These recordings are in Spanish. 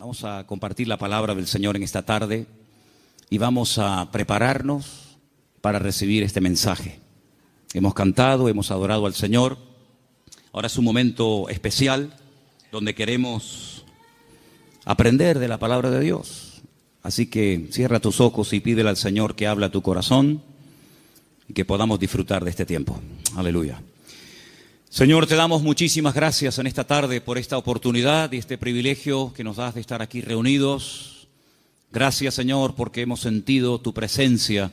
Vamos a compartir la palabra del Señor en esta tarde y vamos a prepararnos para recibir este mensaje. Hemos cantado, hemos adorado al Señor. Ahora es un momento especial donde queremos aprender de la palabra de Dios. Así que cierra tus ojos y pídele al Señor que hable a tu corazón y que podamos disfrutar de este tiempo. Aleluya. Señor, te damos muchísimas gracias en esta tarde por esta oportunidad y este privilegio que nos das de estar aquí reunidos. Gracias, Señor, porque hemos sentido tu presencia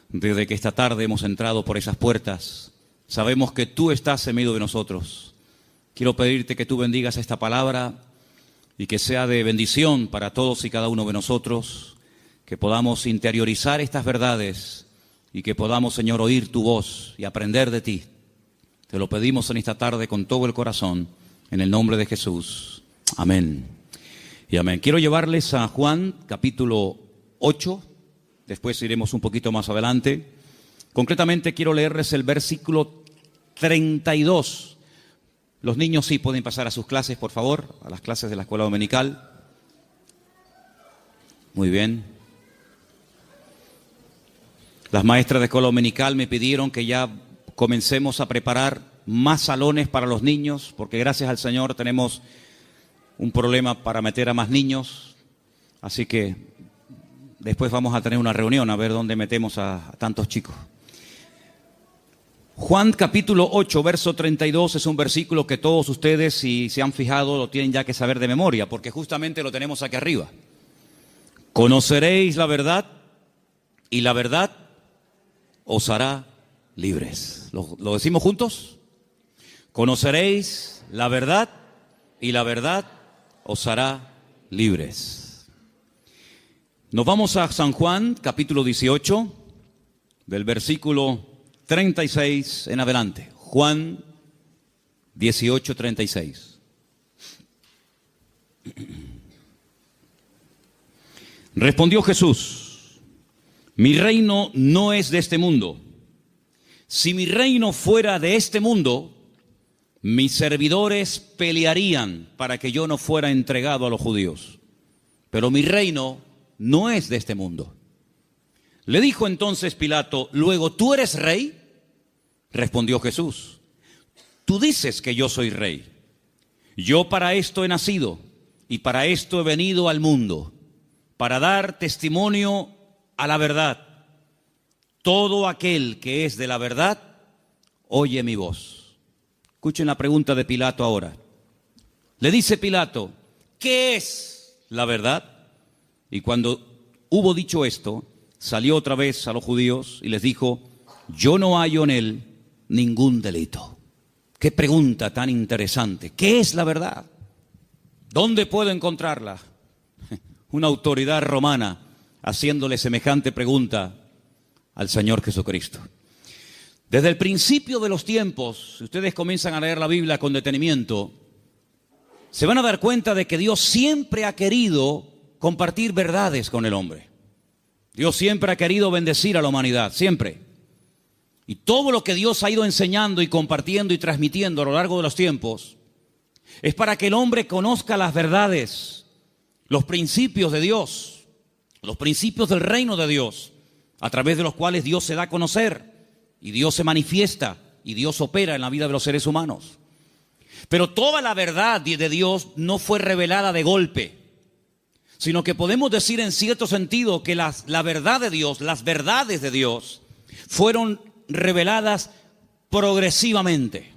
desde que esta tarde hemos entrado por esas puertas. Sabemos que tú estás en medio de nosotros. Quiero pedirte que tú bendigas esta palabra y que sea de bendición para todos y cada uno de nosotros, que podamos interiorizar estas verdades y que podamos, Señor, oír tu voz y aprender de ti. Te lo pedimos en esta tarde con todo el corazón, en el nombre de Jesús. Amén y amén. Quiero llevarles a Juan, capítulo 8. Después iremos un poquito más adelante. Concretamente quiero leerles el versículo 32. Los niños sí pueden pasar a sus clases, por favor, a las clases de la escuela dominical. Muy bien. Las maestras de escuela dominical me pidieron que ya comencemos a preparar más salones para los niños, porque gracias al Señor tenemos un problema para meter a más niños. Así que después vamos a tener una reunión a ver dónde metemos a tantos chicos. Juan capítulo 8, verso 32 es un versículo que todos ustedes, si se han fijado, lo tienen ya que saber de memoria, porque justamente lo tenemos aquí arriba. Conoceréis la verdad y la verdad os hará libres. ¿Lo decimos juntos? Conoceréis la verdad y la verdad os hará libres. Nos vamos a San Juan, capítulo 18, del versículo 36 en adelante. Juan 18, 36. Respondió Jesús: mi reino no es de este mundo. Si mi reino fuera de este mundo, mis servidores pelearían para que yo no fuera entregado a los judíos. Pero mi reino no es de este mundo. Le dijo entonces Pilato: ¿luego tú eres rey? Respondió Jesús: tú dices que yo soy rey. Yo para esto he nacido y para esto he venido al mundo, para dar testimonio a la verdad. Todo aquel que es de la verdad, oye mi voz. Escuchen la pregunta de Pilato ahora. Le dice Pilato: ¿qué es la verdad? Y cuando hubo dicho esto, salió otra vez a los judíos y les dijo: yo no hallo en él ningún delito. Qué pregunta tan interesante. ¿Qué es la verdad? ¿Dónde puedo encontrarla? Una autoridad romana haciéndole semejante pregunta al Señor Jesucristo. Desde el principio de los tiempos, si ustedes comienzan a leer la Biblia con detenimiento, se van a dar cuenta de que Dios siempre ha querido compartir verdades con el hombre. Dios siempre ha querido bendecir a la humanidad, siempre. Y todo lo que Dios ha ido enseñando y compartiendo y transmitiendo a lo largo de los tiempos es para que el hombre conozca las verdades, los principios de Dios, los principios del reino de Dios, a través de los cuales Dios se da a conocer y Dios se manifiesta y Dios opera en la vida de los seres humanos. Pero toda la verdad de Dios no fue revelada de golpe, sino que podemos decir en cierto sentido que la verdad de Dios, las verdades de Dios, fueron reveladas progresivamente.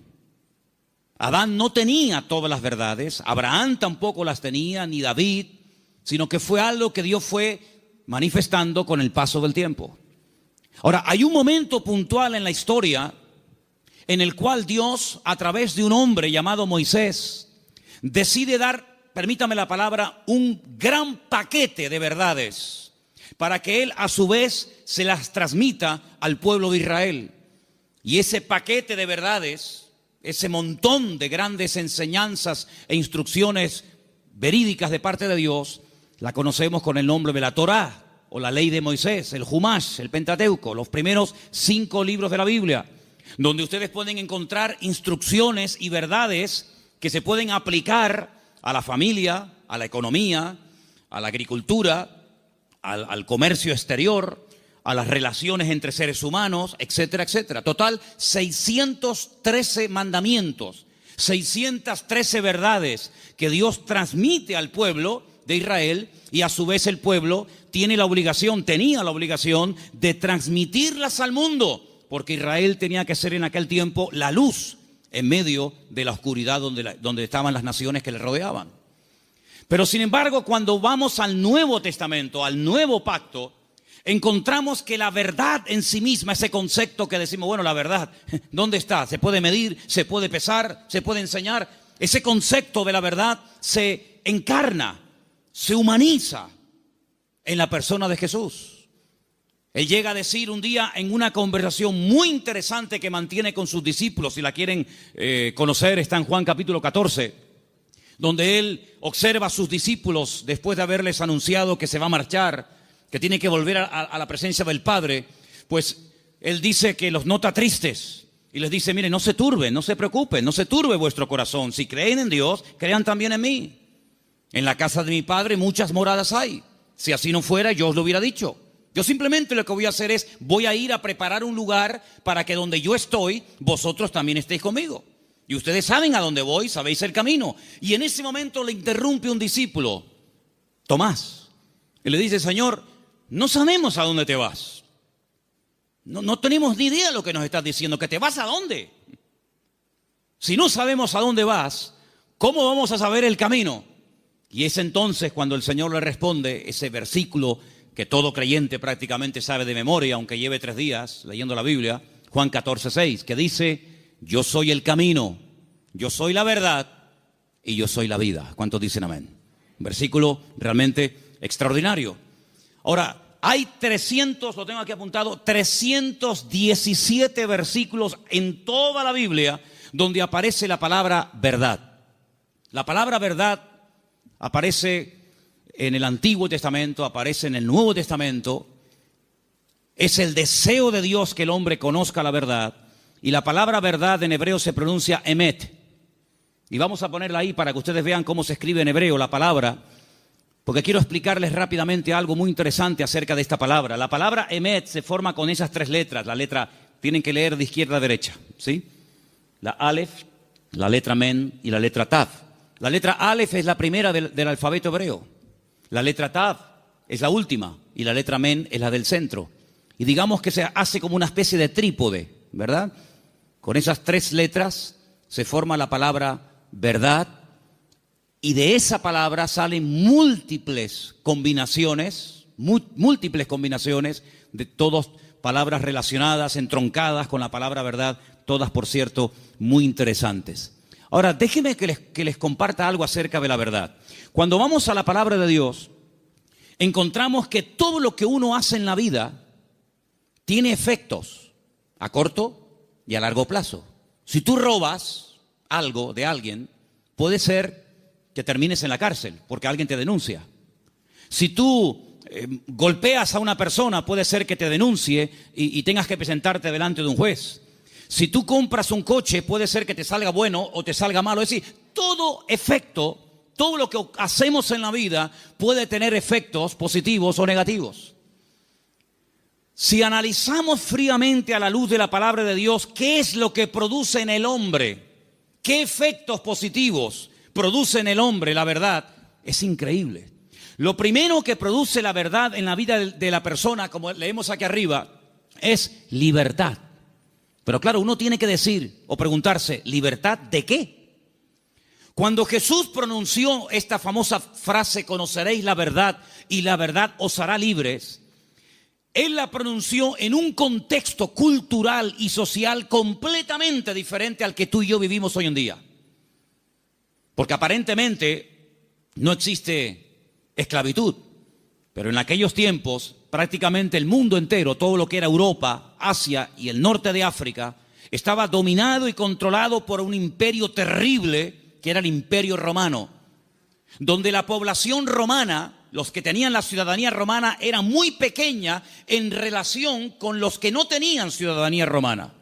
Adán no tenía todas las verdades, Abraham tampoco las tenía, ni David, sino que fue algo que Dios fue manifestando con el paso del tiempo. Ahora, hay un momento puntual en la historia en el cual Dios, a través de un hombre llamado Moisés, decide dar, permítame la palabra, un gran paquete de verdades para que él a su vez se las transmita al pueblo de Israel. Y ese paquete de verdades, ese montón de grandes enseñanzas e instrucciones verídicas de parte de Dios, la conocemos con el nombre de la Torá, o la ley de Moisés, el Jumash, el Pentateuco, los primeros 5 libros de la Biblia, donde ustedes pueden encontrar instrucciones y verdades que se pueden aplicar a la familia, a la economía, a la agricultura, al comercio exterior, a las relaciones entre seres humanos, etcétera, etcétera. Total, 613 mandamientos, 613 verdades que Dios transmite al pueblo de Israel, y a su vez el pueblo tenía la obligación de transmitirlas al mundo, porque Israel tenía que ser en aquel tiempo la luz en medio de la oscuridad donde estaban las naciones que le rodeaban. Pero sin embargo, cuando vamos al Nuevo Testamento, al Nuevo Pacto, encontramos que la verdad en sí misma, ese concepto que decimos, bueno, la verdad, ¿dónde está? ¿Se puede medir? ¿Se puede pesar? ¿Se puede enseñar? Ese concepto de la verdad se encarna, se humaniza en la persona de Jesús. Él llega a decir un día en una conversación muy interesante que mantiene con sus discípulos, si la quieren conocer, está en Juan capítulo 14, donde él observa a sus discípulos después de haberles anunciado que se va a marchar, que tiene que volver a la presencia del Padre. Pues él dice que los nota tristes y les dice, miren, no se turben, no se preocupen, no se turbe vuestro corazón. Si creen en Dios, crean también en mí. En la casa de mi Padre muchas moradas hay. Si así no fuera, yo os lo hubiera dicho. Yo simplemente lo que voy a hacer es, voy a ir a preparar un lugar para que donde yo estoy, vosotros también estéis conmigo. Y ustedes saben a dónde voy, sabéis el camino. Y en ese momento le interrumpe un discípulo, Tomás, y le dice, Señor, no sabemos a dónde te vas. No tenemos ni idea de lo que nos estás diciendo. ¿Que te vas a dónde? Si no sabemos a dónde vas, ¿cómo vamos a saber el camino? Y es entonces cuando el Señor le responde ese versículo que todo creyente prácticamente sabe de memoria, aunque lleve 3 días leyendo la Biblia, Juan 14:6, que dice, yo soy el camino, yo soy la verdad y yo soy la vida. ¿Cuántos dicen amén? Un versículo realmente extraordinario. Ahora, hay 300, lo tengo aquí apuntado, 317 versículos en toda la Biblia donde aparece la palabra verdad. La palabra verdad aparece en el Antiguo Testamento, aparece en el Nuevo Testamento. Es el deseo de Dios que el hombre conozca la verdad. Y la palabra verdad en hebreo se pronuncia emet. Y vamos a ponerla ahí para que ustedes vean cómo se escribe en hebreo la palabra, porque quiero explicarles rápidamente algo muy interesante acerca de esta palabra. La palabra emet se forma con esas 3 letras. La letra, tienen que leer de izquierda a derecha, ¿sí? La alef, la letra men y la letra tav. La letra alef es la primera del alfabeto hebreo. La letra tav es la última y la letra men es la del centro. Y digamos que se hace como una especie de trípode, ¿verdad? Con esas 3 letras se forma la palabra verdad, y de esa palabra salen múltiples combinaciones de todas palabras relacionadas, entroncadas con la palabra verdad, todas, por cierto, muy interesantes. Ahora, déjenme que les comparta algo acerca de la verdad. Cuando vamos a la palabra de Dios, encontramos que todo lo que uno hace en la vida tiene efectos a corto y a largo plazo. Si tú robas algo de alguien, puede ser que termines en la cárcel porque alguien te denuncia. Si tú golpeas a una persona, puede ser que te denuncie y tengas que presentarte delante de un juez. Si tú compras un coche, puede ser que te salga bueno o te salga malo. Es decir, todo efecto, todo lo que hacemos en la vida puede tener efectos positivos o negativos. Si analizamos fríamente a la luz de la palabra de Dios, ¿qué es lo que produce en el hombre? ¿Qué efectos positivos produce en el hombre la verdad? Es increíble. Lo primero que produce la verdad en la vida de la persona, como leemos aquí arriba, es libertad. Pero claro, uno tiene que decir o preguntarse, ¿libertad de qué? Cuando Jesús pronunció esta famosa frase, conoceréis la verdad y la verdad os hará libres, Él la pronunció en un contexto cultural y social completamente diferente al que tú y yo vivimos hoy en día. Porque aparentemente no existe esclavitud, pero en aquellos tiempos prácticamente el mundo entero, todo lo que era Europa, Asia y el norte de África, estaba dominado y controlado por un imperio terrible que era el Imperio Romano, donde la población romana, los que tenían la ciudadanía romana, era muy pequeña en relación con los que no tenían ciudadanía romana.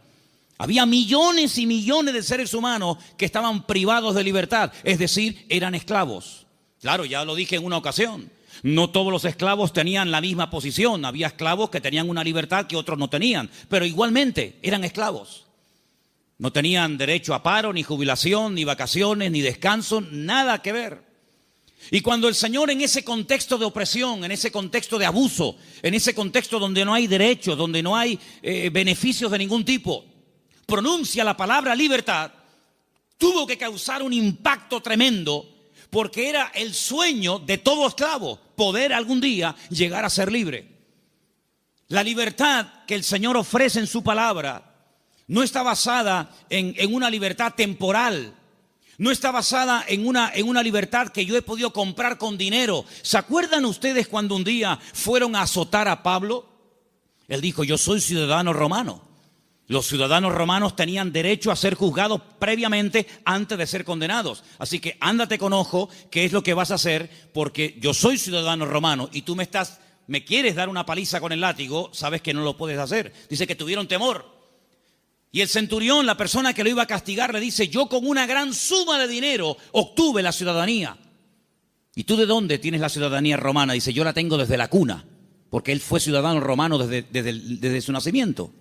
Había millones y millones de seres humanos que estaban privados de libertad, es decir, eran esclavos. Claro, ya lo dije en una ocasión. No todos los esclavos tenían la misma posición. Había esclavos que tenían una libertad que otros no tenían, pero igualmente eran esclavos. No tenían derecho a paro, ni jubilación, ni vacaciones, ni descanso, nada que ver. Y cuando el Señor, en ese contexto de opresión, en ese contexto de abuso, en ese contexto donde no hay derechos, donde no hay beneficios de ningún tipo, pronuncia la palabra libertad, tuvo que causar un impacto tremendo, porque era el sueño de todo esclavo, poder algún día llegar a ser libre. La libertad que el Señor ofrece en su palabra no está basada en una libertad temporal, no está basada en una libertad que yo he podido comprar con dinero. ¿Se acuerdan ustedes cuando un día fueron a azotar a Pablo? Él dijo: yo soy ciudadano romano. Los ciudadanos romanos tenían derecho a ser juzgados previamente antes de ser condenados. Así que ándate con ojo qué es lo que vas a hacer, porque yo soy ciudadano romano y tú me quieres dar una paliza con el látigo, sabes que no lo puedes hacer. Dice que tuvieron temor. Y el centurión, la persona que lo iba a castigar, le dice: yo con una gran suma de dinero obtuve la ciudadanía. ¿Y tú de dónde tienes la ciudadanía romana? Dice: yo la tengo desde la cuna, porque él fue ciudadano romano desde su nacimiento.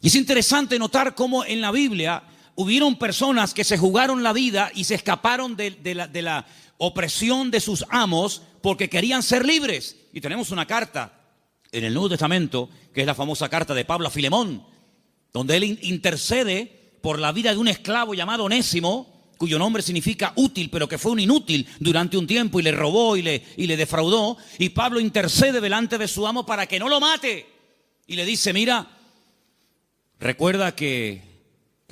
Y es interesante notar cómo en la Biblia hubieron personas que se jugaron la vida y se escaparon de la opresión de sus amos porque querían ser libres. Y tenemos una carta en el Nuevo Testamento, que es la famosa carta de Pablo a Filemón, donde él intercede por la vida de un esclavo llamado Onésimo, cuyo nombre significa útil, pero que fue un inútil durante un tiempo y le robó y le defraudó. Y Pablo intercede delante de su amo para que no lo mate. Y le dice: mira, recuerda que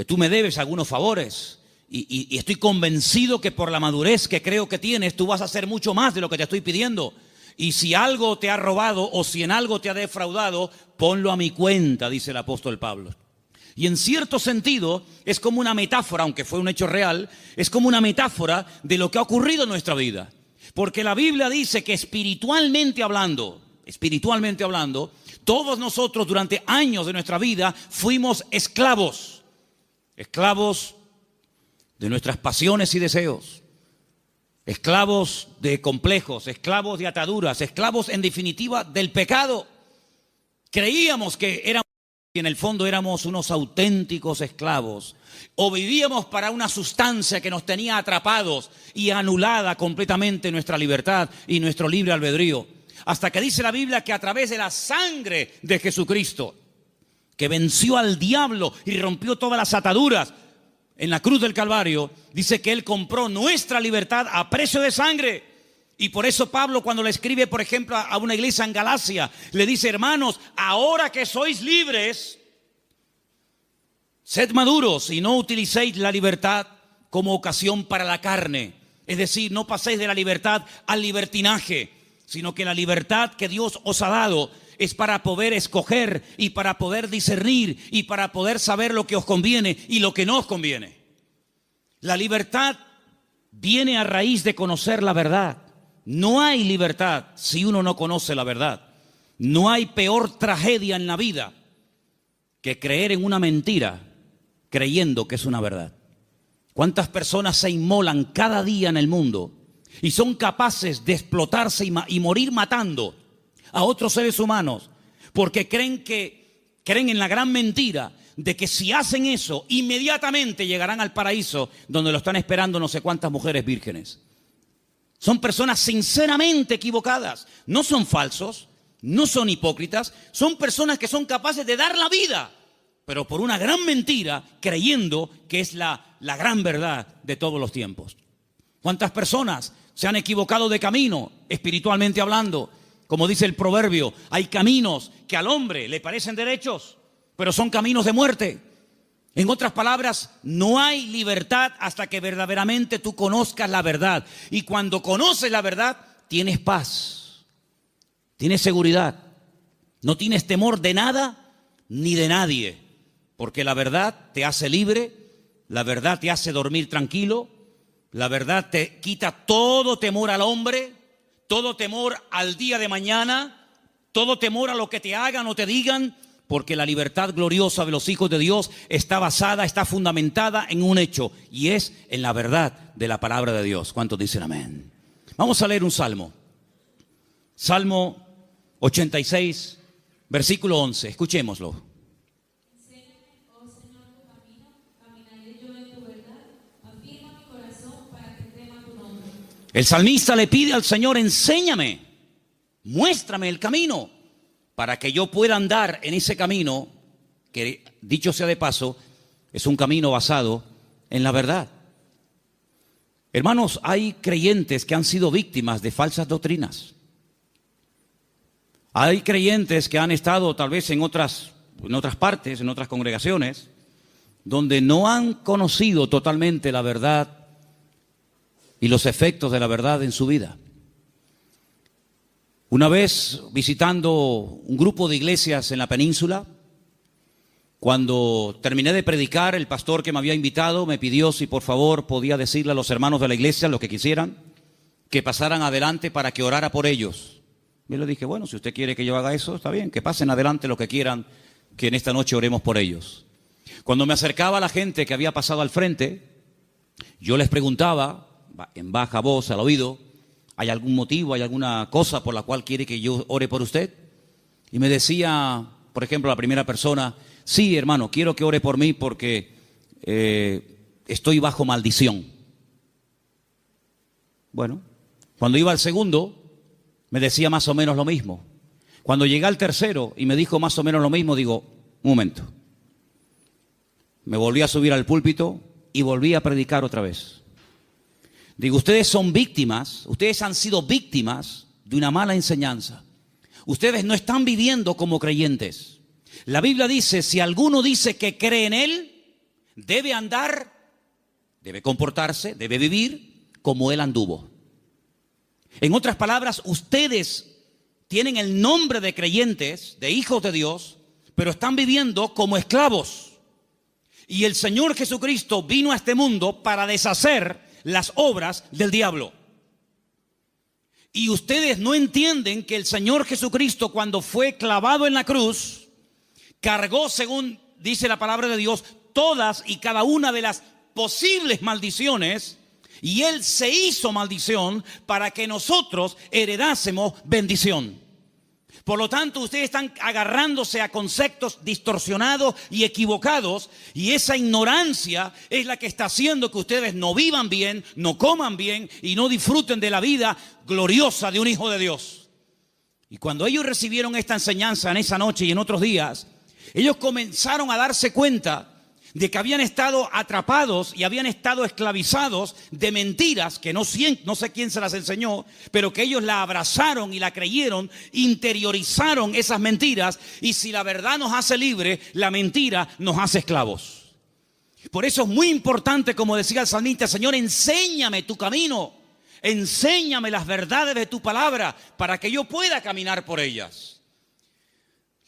tú me debes algunos favores y estoy convencido que por la madurez que creo que tienes, tú vas a hacer mucho más de lo que te estoy pidiendo. Y si algo te ha robado o si en algo te ha defraudado, ponlo a mi cuenta, dice el apóstol Pablo. Y en cierto sentido es como una metáfora, aunque fue un hecho real, es como una metáfora de lo que ha ocurrido en nuestra vida. Porque la Biblia dice que espiritualmente hablando, todos nosotros durante años de nuestra vida fuimos esclavos de nuestras pasiones y deseos, esclavos de complejos, esclavos de ataduras, esclavos en definitiva del pecado. Creíamos que éramos, y en el fondo éramos unos auténticos esclavos, o vivíamos para una sustancia que nos tenía atrapados y anulada completamente nuestra libertad y nuestro libre albedrío. Hasta que dice la Biblia que a través de la sangre de Jesucristo, que venció al diablo y rompió todas las ataduras en la cruz del Calvario, dice que Él compró nuestra libertad a precio de sangre. Y por eso Pablo, cuando le escribe, por ejemplo, a una iglesia en Galacia, le dice: hermanos, ahora que sois libres, sed maduros y no utilicéis la libertad como ocasión para la carne. Es decir, no paséis de la libertad al libertinaje, sino que la libertad que Dios os ha dado es para poder escoger y para poder discernir y para poder saber lo que os conviene y lo que no os conviene. La libertad viene a raíz de conocer la verdad. No hay libertad si uno no conoce la verdad. No hay peor tragedia en la vida que creer en una mentira creyendo que es una verdad. ¿Cuántas personas se inmolan cada día en el mundo y son capaces de explotarse y morir matando a otros seres humanos porque creen en la gran mentira de que si hacen eso inmediatamente llegarán al paraíso donde lo están esperando no sé cuántas mujeres vírgenes? Son personas sinceramente equivocadas. No son falsos, no son hipócritas, son personas que son capaces de dar la vida, pero por una gran mentira, creyendo que es la gran verdad de todos los tiempos. ¿Cuántas personas se han equivocado de camino, espiritualmente hablando? Como dice el proverbio, hay caminos que al hombre le parecen derechos, pero son caminos de muerte. En otras palabras, no hay libertad hasta que verdaderamente tú conozcas la verdad. Y cuando conoces la verdad, tienes paz, tienes seguridad, no tienes temor de nada ni de nadie, porque la verdad te hace libre, la verdad te hace dormir tranquilo, la verdad te quita todo temor al hombre, todo temor al día de mañana, todo temor a lo que te hagan o te digan. Porque la libertad gloriosa de los hijos de Dios está basada, está fundamentada en un hecho, y es en la verdad de la palabra de Dios. ¿Cuántos dicen amén? Vamos a leer un salmo. Salmo 86, versículo 11. Escuchémoslo. Enséñame, oh Señor, tu camino, caminaré yo en tu verdad. Afirma mi corazón para que tema tu nombre. El salmista le pide al Señor: enséñame, muéstrame el camino, para que yo pueda andar en ese camino, que dicho sea de paso, es un camino basado en la verdad. Hermanos, hay creyentes que han sido víctimas de falsas doctrinas. Hay creyentes que han estado tal vez en otras partes, en otras congregaciones, donde no han conocido totalmente la verdad y los efectos de la verdad en su vida. Una vez visitando un grupo de iglesias en la península, cuando terminé de predicar, el pastor que me había invitado me pidió si por favor podía decirle a los hermanos de la iglesia, los que quisieran, que pasaran adelante para que orara por ellos. Yo le dije: bueno, si usted quiere que yo haga eso, está bien, que pasen adelante los que quieran, que en esta noche oremos por ellos. Cuando me acercaba a la gente que había pasado al frente, yo les preguntaba en baja voz al oído: ¿hay algún motivo, hay alguna cosa por la cual quiere que yo ore por usted? Y me decía, por ejemplo, la primera persona: sí, hermano, quiero que ore por mí porque estoy bajo maldición. Bueno, cuando iba al segundo, me decía más o menos lo mismo. Cuando llegué al tercero y me dijo más o menos lo mismo, digo: un momento. Me volví a subir al púlpito y volví a predicar otra vez. Digo: ustedes son víctimas, ustedes han sido víctimas de una mala enseñanza. Ustedes no están viviendo como creyentes. La Biblia dice: si alguno dice que cree en Él, debe andar, debe comportarse, debe vivir como Él anduvo. En otras palabras, ustedes tienen el nombre de creyentes, de hijos de Dios, pero están viviendo como esclavos. Y el Señor Jesucristo vino a este mundo para deshacer las obras del diablo. Y ustedes no entienden que el Señor Jesucristo, cuando fue clavado en la cruz, cargó, según dice la palabra de Dios, todas y cada una de las posibles maldiciones, y Él se hizo maldición para que nosotros heredásemos bendición. Por lo tanto, ustedes están agarrándose a conceptos distorsionados y equivocados, y esa ignorancia es la que está haciendo que ustedes no vivan bien, no coman bien y no disfruten de la vida gloriosa de un hijo de Dios. Y cuando ellos recibieron esta enseñanza en esa noche y en otros días, ellos comenzaron a darse cuenta de que habían estado atrapados y habían estado esclavizados de mentiras que no sé quién se las enseñó, pero que ellos la abrazaron y la creyeron, interiorizaron esas mentiras, y si la verdad nos hace libres, la mentira nos hace esclavos. Por eso es muy importante, como decía el salmista: Señor, enséñame tu camino, enséñame las verdades de tu palabra para que yo pueda caminar por ellas.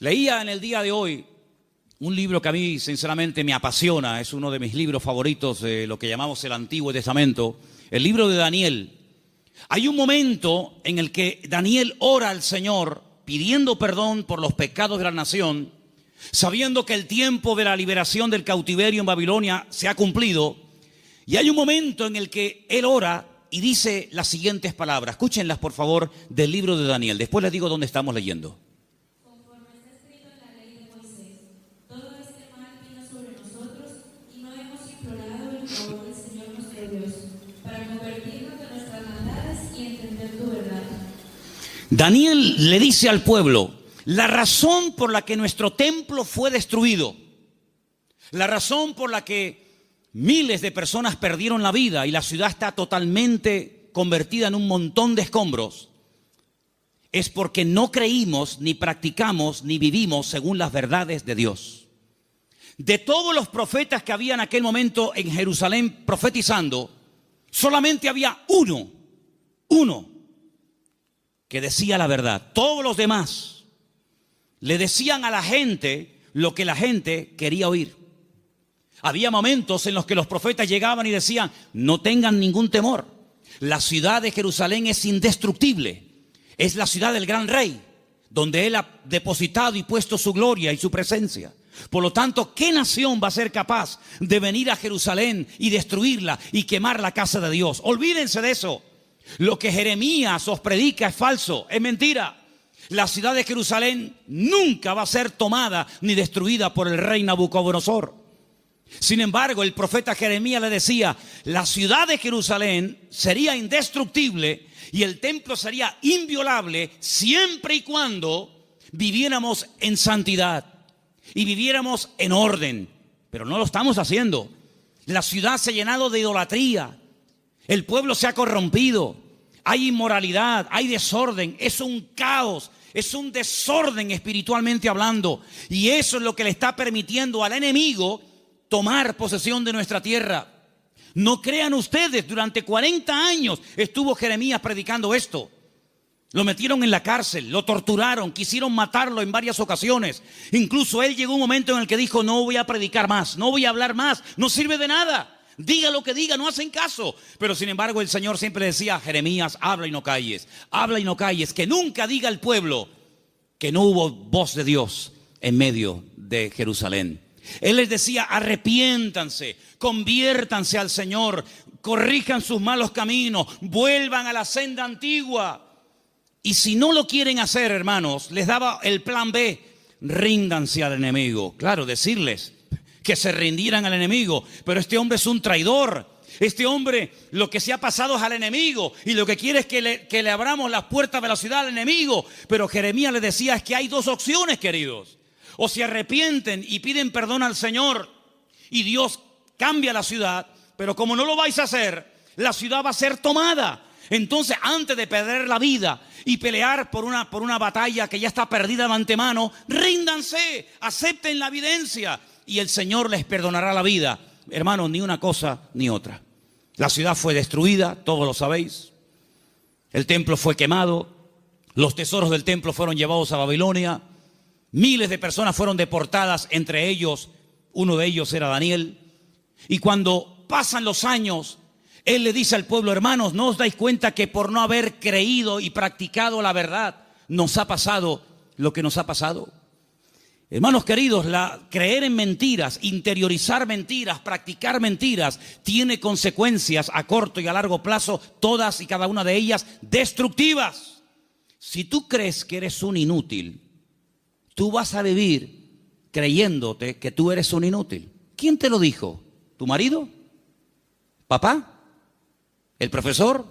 Leía en el día de hoy un libro que a mí sinceramente me apasiona, es uno de mis libros favoritos de lo que llamamos el Antiguo Testamento, el libro de Daniel. Hay un momento en el que Daniel ora al Señor pidiendo perdón por los pecados de la nación, sabiendo que el tiempo de la liberación del cautiverio en Babilonia se ha cumplido. Y hay un momento en el que él ora y dice las siguientes palabras. Escúchenlas, por favor, del libro de Daniel. Después les digo dónde estamos leyendo. Daniel le dice al pueblo: la razón por la que nuestro templo fue destruido, la razón por la que miles de personas perdieron la vida y la ciudad está totalmente convertida en un montón de escombros, es porque no creímos, ni practicamos, ni vivimos según las verdades de Dios. De todos los profetas que había en aquel momento en Jerusalén profetizando, solamente había uno que decía la verdad. Todos los demás le decían a la gente lo que la gente quería oír. Había momentos en los que los profetas llegaban y decían: no tengan ningún temor, la ciudad de Jerusalén es indestructible, es la ciudad del gran rey, donde Él ha depositado y puesto su gloria y su presencia. Por lo tanto, ¿qué nación va a ser capaz de venir a Jerusalén y destruirla y quemar la casa de Dios? Olvídense de eso. Lo que Jeremías os predica es falso, es mentira. La ciudad de Jerusalén nunca va a ser tomada ni destruida por el rey Nabucodonosor. Sin embargo, el profeta Jeremías le decía, la ciudad de Jerusalén sería indestructible y el templo sería inviolable siempre y cuando viviéramos en santidad y viviéramos en orden. Pero no lo estamos haciendo. La ciudad se ha llenado de idolatría. El pueblo se ha corrompido. Hay inmoralidad, hay desorden. Es un caos, es un desorden espiritualmente hablando. Y eso es lo que le está permitiendo al enemigo tomar posesión de nuestra tierra. No crean ustedes, durante 40 años estuvo Jeremías predicando esto. Lo metieron en la cárcel, lo torturaron, quisieron matarlo en varias ocasiones. Incluso él llegó un momento en el que dijo, no voy a predicar más, no voy a hablar más, no sirve de nada. Diga lo que diga, no hacen caso. Pero sin embargo el Señor siempre decía, Jeremías, habla y no calles, habla y no calles. Que nunca diga el pueblo que no hubo voz de Dios en medio de Jerusalén. Él les decía, arrepiéntanse, conviértanse al Señor, corrijan sus malos caminos, vuelvan a la senda antigua. Y si no lo quieren hacer, hermanos, les daba el plan B, ríndanse al enemigo. Claro, decirles que se rindieran al enemigo, pero este hombre es un traidor. Este hombre lo que se ha pasado es al enemigo y lo que quiere es que le abramos las puertas de la ciudad al enemigo. Pero Jeremías les decía, es que hay dos opciones, queridos. O se arrepienten y piden perdón al Señor y Dios cambia la ciudad, pero como no lo vais a hacer, la ciudad va a ser tomada. Entonces, antes de perder la vida y pelear por una batalla que ya está perdida de antemano, ríndanse, acepten la evidencia y el Señor les perdonará la vida. Hermanos, ni una cosa ni otra. La ciudad fue destruida, todos lo sabéis. El templo fue quemado, los tesoros del templo fueron llevados a Babilonia. Miles de personas fueron deportadas, entre ellos, uno de ellos era Daniel. Y cuando pasan los años, él le dice al pueblo, hermanos, ¿no os dais cuenta que por no haber creído y practicado la verdad, nos ha pasado lo que nos ha pasado? Hermanos queridos, creer en mentiras, interiorizar mentiras, practicar mentiras, tiene consecuencias a corto y a largo plazo, todas y cada una de ellas destructivas. Si tú crees que eres un inútil, tú vas a vivir creyéndote que tú eres un inútil. ¿Quién te lo dijo? ¿Tu marido? ¿Papá? ¿El profesor?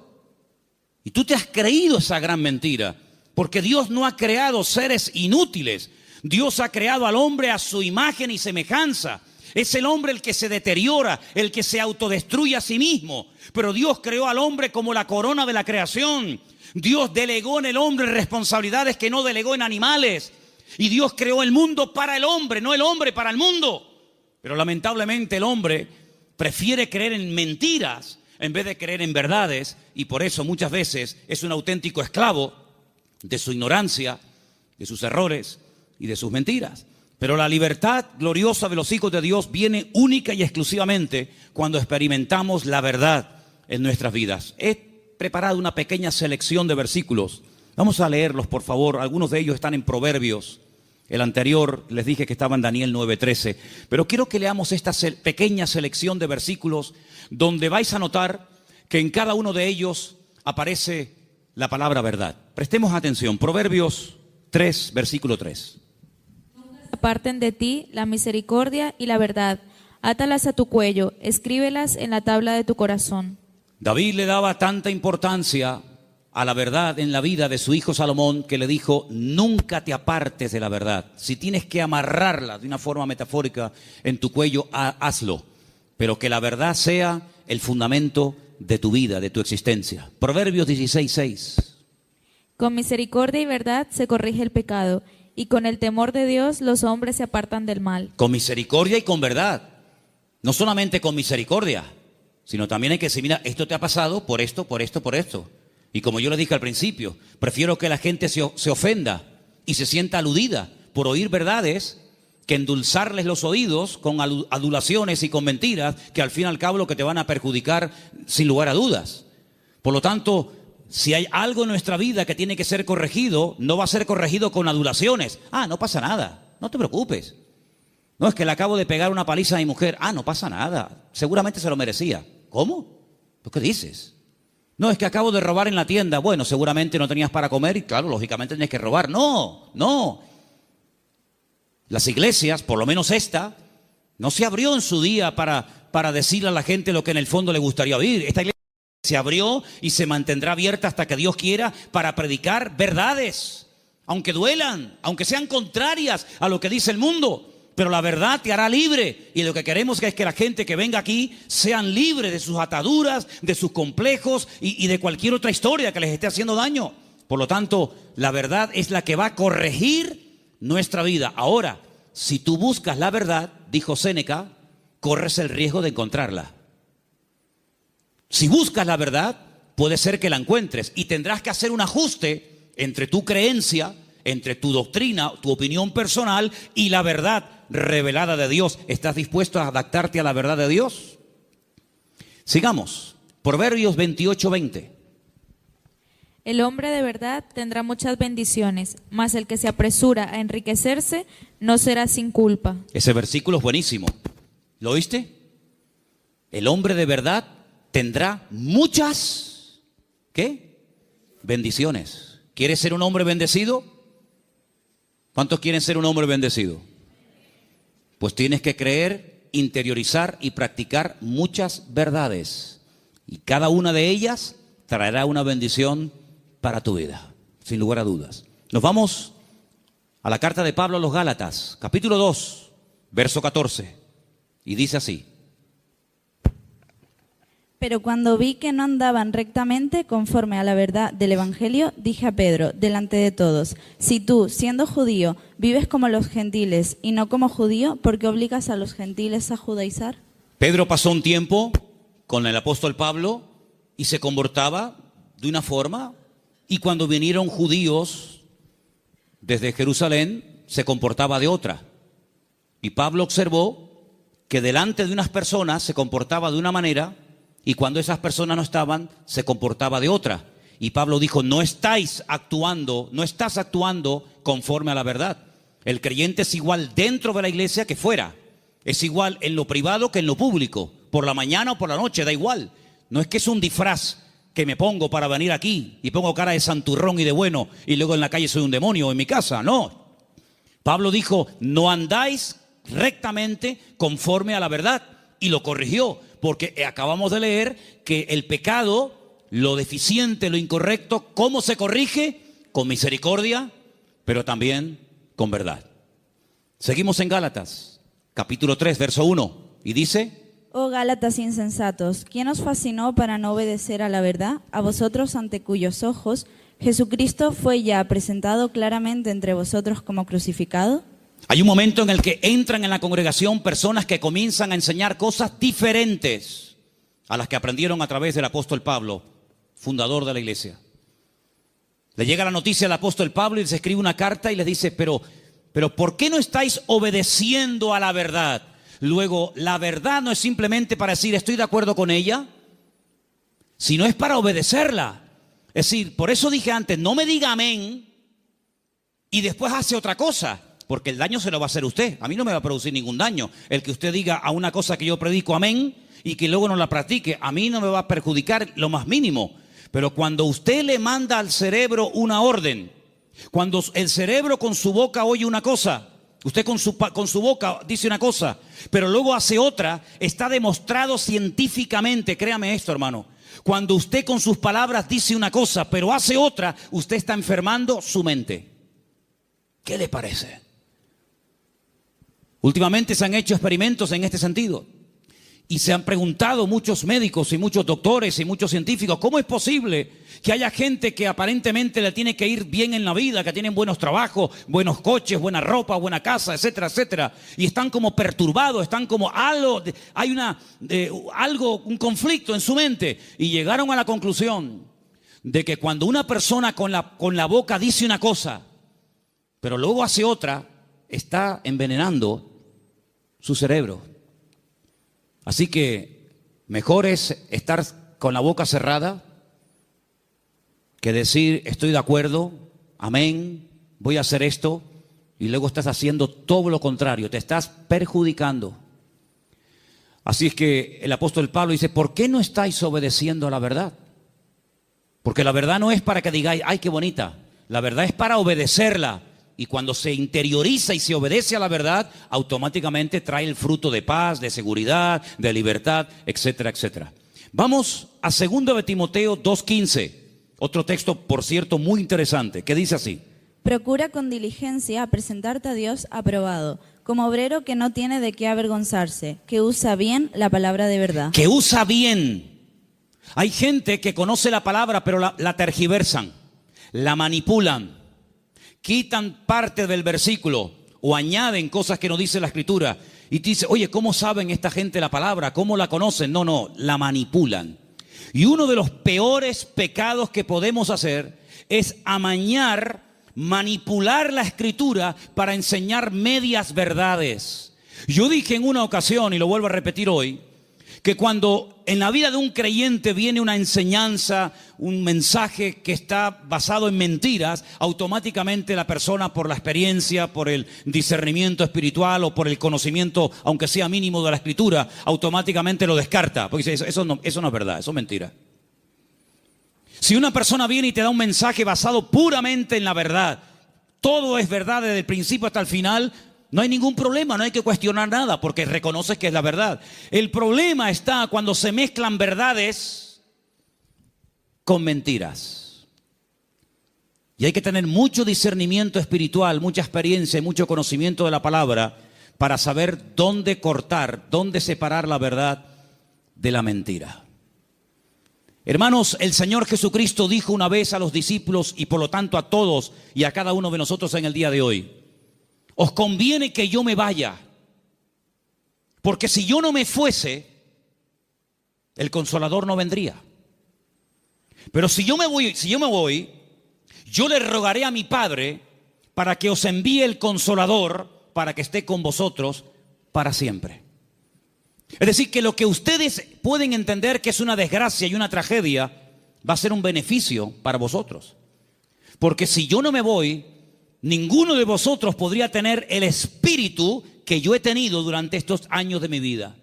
Y tú te has creído esa gran mentira, porque Dios no ha creado seres inútiles. Dios ha creado al hombre a su imagen y semejanza. Es el hombre el que se deteriora, el que se autodestruye a sí mismo. Pero Dios creó al hombre como la corona de la creación. Dios delegó en el hombre responsabilidades que no delegó en animales. Y Dios creó el mundo para el hombre, no el hombre para el mundo. Pero lamentablemente el hombre prefiere creer en mentiras en vez de creer en verdades. Y por eso muchas veces es un auténtico esclavo de su ignorancia, de sus errores y de sus mentiras. Pero la libertad gloriosa de los hijos de Dios viene única y exclusivamente cuando experimentamos la verdad en nuestras vidas. He preparado una pequeña selección de versículos. Vamos a leerlos, por favor. Algunos de ellos están en Proverbios. El anterior les dije que estaba en Daniel 9:13. Pero quiero que leamos esta pequeña selección de versículos donde vais a notar que en cada uno de ellos aparece la palabra verdad. Prestemos atención. Proverbios 3, versículo 3. Aparten de ti la misericordia y la verdad. Átalas a tu cuello, escríbelas en la tabla de tu corazón. David le daba tanta importancia a la verdad en la vida de su hijo Salomón que le dijo, nunca te apartes de la verdad. Si tienes que amarrarla de una forma metafórica en tu cuello, hazlo. Pero que la verdad sea el fundamento de tu vida, de tu existencia. Proverbios 16:6. Con misericordia y verdad se corrige el pecado, y con el temor de Dios los hombres se apartan del mal. Con misericordia y con verdad. No solamente con misericordia, sino también hay que decir, mira, esto te ha pasado por esto, por esto, por esto. Y como yo le dije al principio, prefiero que la gente se ofenda y se sienta aludida por oír verdades que endulzarles los oídos con adulaciones y con mentiras que al fin y al cabo lo que te van a perjudicar sin lugar a dudas. Por lo tanto, si hay algo en nuestra vida que tiene que ser corregido, no va a ser corregido con adulaciones. No pasa nada, no te preocupes. No, es que le acabo de pegar una paliza a mi mujer. No pasa nada, seguramente se lo merecía. ¿Cómo? ¿Qué dices? No, es que acabo de robar en la tienda. Bueno, seguramente no tenías para comer y claro, lógicamente tenías que robar. No, no. Las iglesias, por lo menos esta, no se abrió en su día para decirle a la gente lo que en el fondo le gustaría oír. Esta iglesia se abrió y se mantendrá abierta hasta que Dios quiera para predicar verdades, aunque duelan, aunque sean contrarias a lo que dice el mundo. Pero la verdad te hará libre y lo que queremos es que la gente que venga aquí sean libres de sus ataduras, de sus complejos y de cualquier otra historia que les esté haciendo daño. Por lo tanto, la verdad es la que va a corregir nuestra vida. Ahora, si tú buscas la verdad, dijo Séneca, corres el riesgo de encontrarla. Si buscas la verdad, puede ser que la encuentres y tendrás que hacer un ajuste entre tu creencia, entre tu doctrina, tu opinión personal y la verdad revelada de Dios. ¿Estás dispuesto a adaptarte a la verdad de Dios? Sigamos. Proverbios 28:20. El hombre de verdad tendrá muchas bendiciones, mas el que se apresura a enriquecerse no será sin culpa. Ese versículo es buenísimo. ¿Lo oíste? El hombre de verdad tendrá muchas, ¿qué? Bendiciones. ¿Quieres ser un hombre bendecido? ¿Cuántos quieren ser un hombre bendecido? Pues tienes que creer, interiorizar y practicar muchas verdades. Y cada una de ellas traerá una bendición para tu vida, sin lugar a dudas. Nos vamos a la carta de Pablo a los Gálatas, capítulo 2, verso 14. Y dice así. Pero cuando vi que no andaban rectamente conforme a la verdad del Evangelio, dije a Pedro, delante de todos, si tú, siendo judío, vives como los gentiles y no como judío, ¿por qué obligas a los gentiles a judaizar? Pedro pasó un tiempo con el apóstol Pablo y se comportaba de una forma, y cuando vinieron judíos desde Jerusalén, se comportaba de otra. Y Pablo observó que delante de unas personas se comportaba de una manera, y cuando esas personas no estaban, se comportaba de otra. Y Pablo dijo, no estás actuando conforme a la verdad. El creyente es igual dentro de la iglesia que fuera. Es igual en lo privado que en lo público. Por la mañana o por la noche, da igual. No es que es un disfraz que me pongo para venir aquí y pongo cara de santurrón y de bueno y luego en la calle soy un demonio en mi casa. No. Pablo dijo, no andáis rectamente conforme a la verdad. Y lo corrigió. Porque acabamos de leer que el pecado, lo deficiente, lo incorrecto, ¿cómo se corrige? Con misericordia, pero también con verdad. Seguimos en Gálatas, capítulo 3, verso 1. Y dice, Oh Gálatas insensatos, ¿quién os fascinó para no obedecer a la verdad? A vosotros ante cuyos ojos Jesucristo fue ya presentado claramente entre vosotros como crucificado. Hay un momento en el que entran en la congregación personas que comienzan a enseñar cosas diferentes a las que aprendieron a través del apóstol Pablo, fundador de la iglesia. Le llega la noticia al apóstol Pablo y les escribe una carta y les dice, pero ¿por qué no estáis obedeciendo a la verdad? Luego, la verdad no es simplemente para decir estoy de acuerdo con ella, sino es para obedecerla. Es decir, por eso dije antes, no me diga amén y después hace otra cosa. Porque el daño se lo va a hacer usted. A mí no me va a producir ningún daño. El que usted diga a una cosa que yo predico amén y que luego no la practique, a mí no me va a perjudicar lo más mínimo. Pero cuando usted le manda al cerebro una orden, cuando el cerebro con su boca oye una cosa, usted con su boca dice una cosa, pero luego hace otra, está demostrado científicamente, créame esto, hermano. Cuando usted con sus palabras dice una cosa, pero hace otra, usted está enfermando su mente. ¿Qué le parece? Últimamente se han hecho experimentos en este sentido y se han preguntado muchos médicos y muchos doctores y muchos científicos, ¿cómo es posible que haya gente que aparentemente le tiene que ir bien en la vida, que tienen buenos trabajos, buenos coches, buena ropa, buena casa, etcétera, etcétera, y están como perturbados, están como algo, hay un conflicto en su mente? Y llegaron a la conclusión de que cuando una persona con la boca dice una cosa, pero luego hace otra, está envenenando su cerebro. Así que mejor es estar con la boca cerrada que decir estoy de acuerdo, amén, voy a hacer esto, y luego estás haciendo todo lo contrario, te estás perjudicando. Así es que el apóstol Pablo dice, ¿por qué no estáis obedeciendo a la verdad? Porque la verdad no es para que digáis, ay, qué bonita. La verdad es para obedecerla. Y cuando se interioriza y se obedece a la verdad, automáticamente trae el fruto de paz, de seguridad, de libertad, etcétera, etcétera. Vamos a 2 de Timoteo 2:15. Otro texto, por cierto, muy interesante, que dice así. Procura con diligencia presentarte a Dios aprobado, como obrero que no tiene de qué avergonzarse, que usa bien la palabra de verdad. Que usa bien. Hay gente que conoce la palabra, pero la tergiversan, la manipulan, quitan parte del versículo o añaden cosas que no dice la Escritura. Y te dice, oye, ¿cómo saben esta gente la palabra? ¿Cómo la conocen? No, la manipulan. Y uno de los peores pecados que podemos hacer es amañar, manipular la Escritura para enseñar medias verdades. Yo dije en una ocasión, y lo vuelvo a repetir hoy, que cuando en la vida de un creyente viene una enseñanza, un mensaje que está basado en mentiras, automáticamente la persona, por la experiencia, por el discernimiento espiritual o por el conocimiento, aunque sea mínimo, de la Escritura, automáticamente lo descarta, porque dice, eso no es verdad, eso es mentira. Si una persona viene y te da un mensaje basado puramente en la verdad, todo es verdad desde el principio hasta el final, no hay ningún problema, no hay que cuestionar nada porque reconoces que es la verdad. El problema está cuando se mezclan verdades con mentiras. Y hay que tener mucho discernimiento espiritual, mucha experiencia y mucho conocimiento de la palabra para saber dónde cortar, dónde separar la verdad de la mentira. Hermanos, el Señor Jesucristo dijo una vez a los discípulos y por lo tanto a todos y a cada uno de nosotros en el día de hoy: os conviene que yo me vaya, porque si yo no me fuese, el Consolador no vendría. Pero si yo me voy, yo le rogaré a mi Padre para que os envíe el Consolador para que esté con vosotros para siempre. Es decir, que lo que ustedes pueden entender que es una desgracia y una tragedia, va a ser un beneficio para vosotros. Porque si yo no me voy, ninguno de vosotros podría tener el espíritu que yo he tenido durante estos años de mi vida.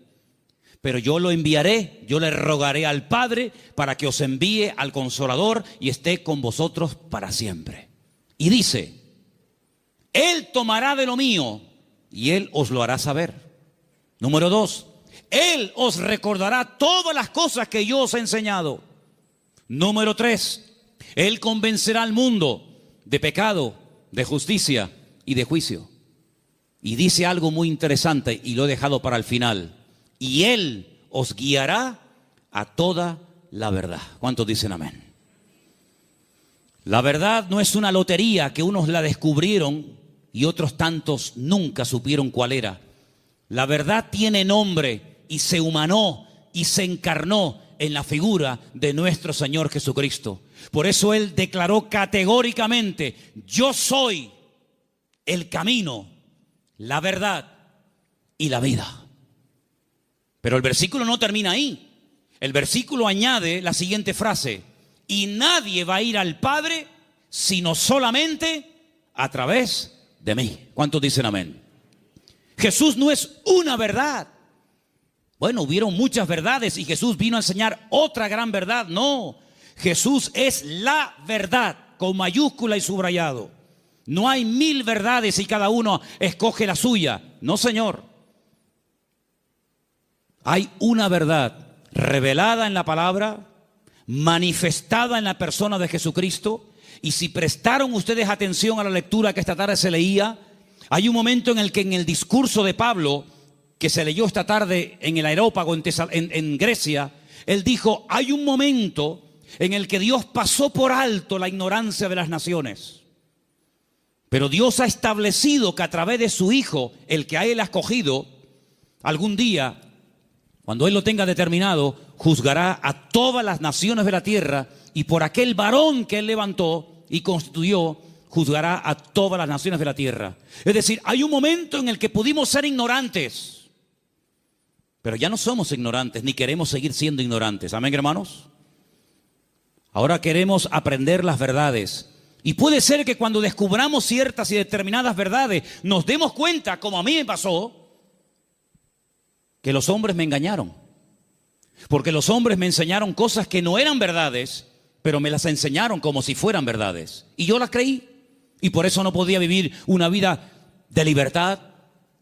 Pero yo lo enviaré, yo le rogaré al Padre para que os envíe al Consolador y esté con vosotros para siempre. Y dice, Él tomará de lo mío y Él os lo hará saber. Número 2, Él os recordará todas las cosas que yo os he enseñado. Número 3, Él convencerá al mundo de pecado, de justicia y de juicio. Y dice algo muy interesante y lo he dejado para el final. Y Él os guiará a toda la verdad. ¿Cuántos dicen amén? La verdad no es una lotería que unos la descubrieron y otros tantos nunca supieron cuál era. La verdad tiene nombre y se humanó y se encarnó en la figura de nuestro Señor Jesucristo. Por eso Él declaró categóricamente: yo soy el camino, la verdad y la vida. Pero el versículo no termina ahí. El versículo añade la siguiente frase: y nadie va a ir al Padre sino solamente a través de mí. ¿Cuántos dicen amén? Jesús no es una verdad. Bueno, hubieron muchas verdades y Jesús vino a enseñar otra gran verdad. No, Jesús es la verdad, con mayúscula y subrayado. No hay 1000 verdades y cada uno escoge la suya. No, Señor. Hay una verdad revelada en la palabra, manifestada en la persona de Jesucristo. Y si prestaron ustedes atención a la lectura que esta tarde se leía, hay un momento en el que en el discurso de Pablo, que se leyó esta tarde en el Areópago en Grecia, él dijo, hay un momento en el que Dios pasó por alto la ignorancia de las naciones. Pero Dios ha establecido que a través de su Hijo, el que a Él ha escogido, algún día, cuando Él lo tenga determinado, juzgará a todas las naciones de la tierra y por aquel varón que Él levantó y constituyó, juzgará a todas las naciones de la tierra. Es decir, hay un momento en el que pudimos ser ignorantes, pero ya no somos ignorantes, ni queremos seguir siendo ignorantes. ¿Amén, hermanos? Ahora queremos aprender las verdades. Y puede ser que cuando descubramos ciertas y determinadas verdades, nos demos cuenta, como a mí me pasó, que los hombres me engañaron. Porque los hombres me enseñaron cosas que no eran verdades, pero me las enseñaron como si fueran verdades. Y yo las creí. Y por eso no podía vivir una vida de libertad,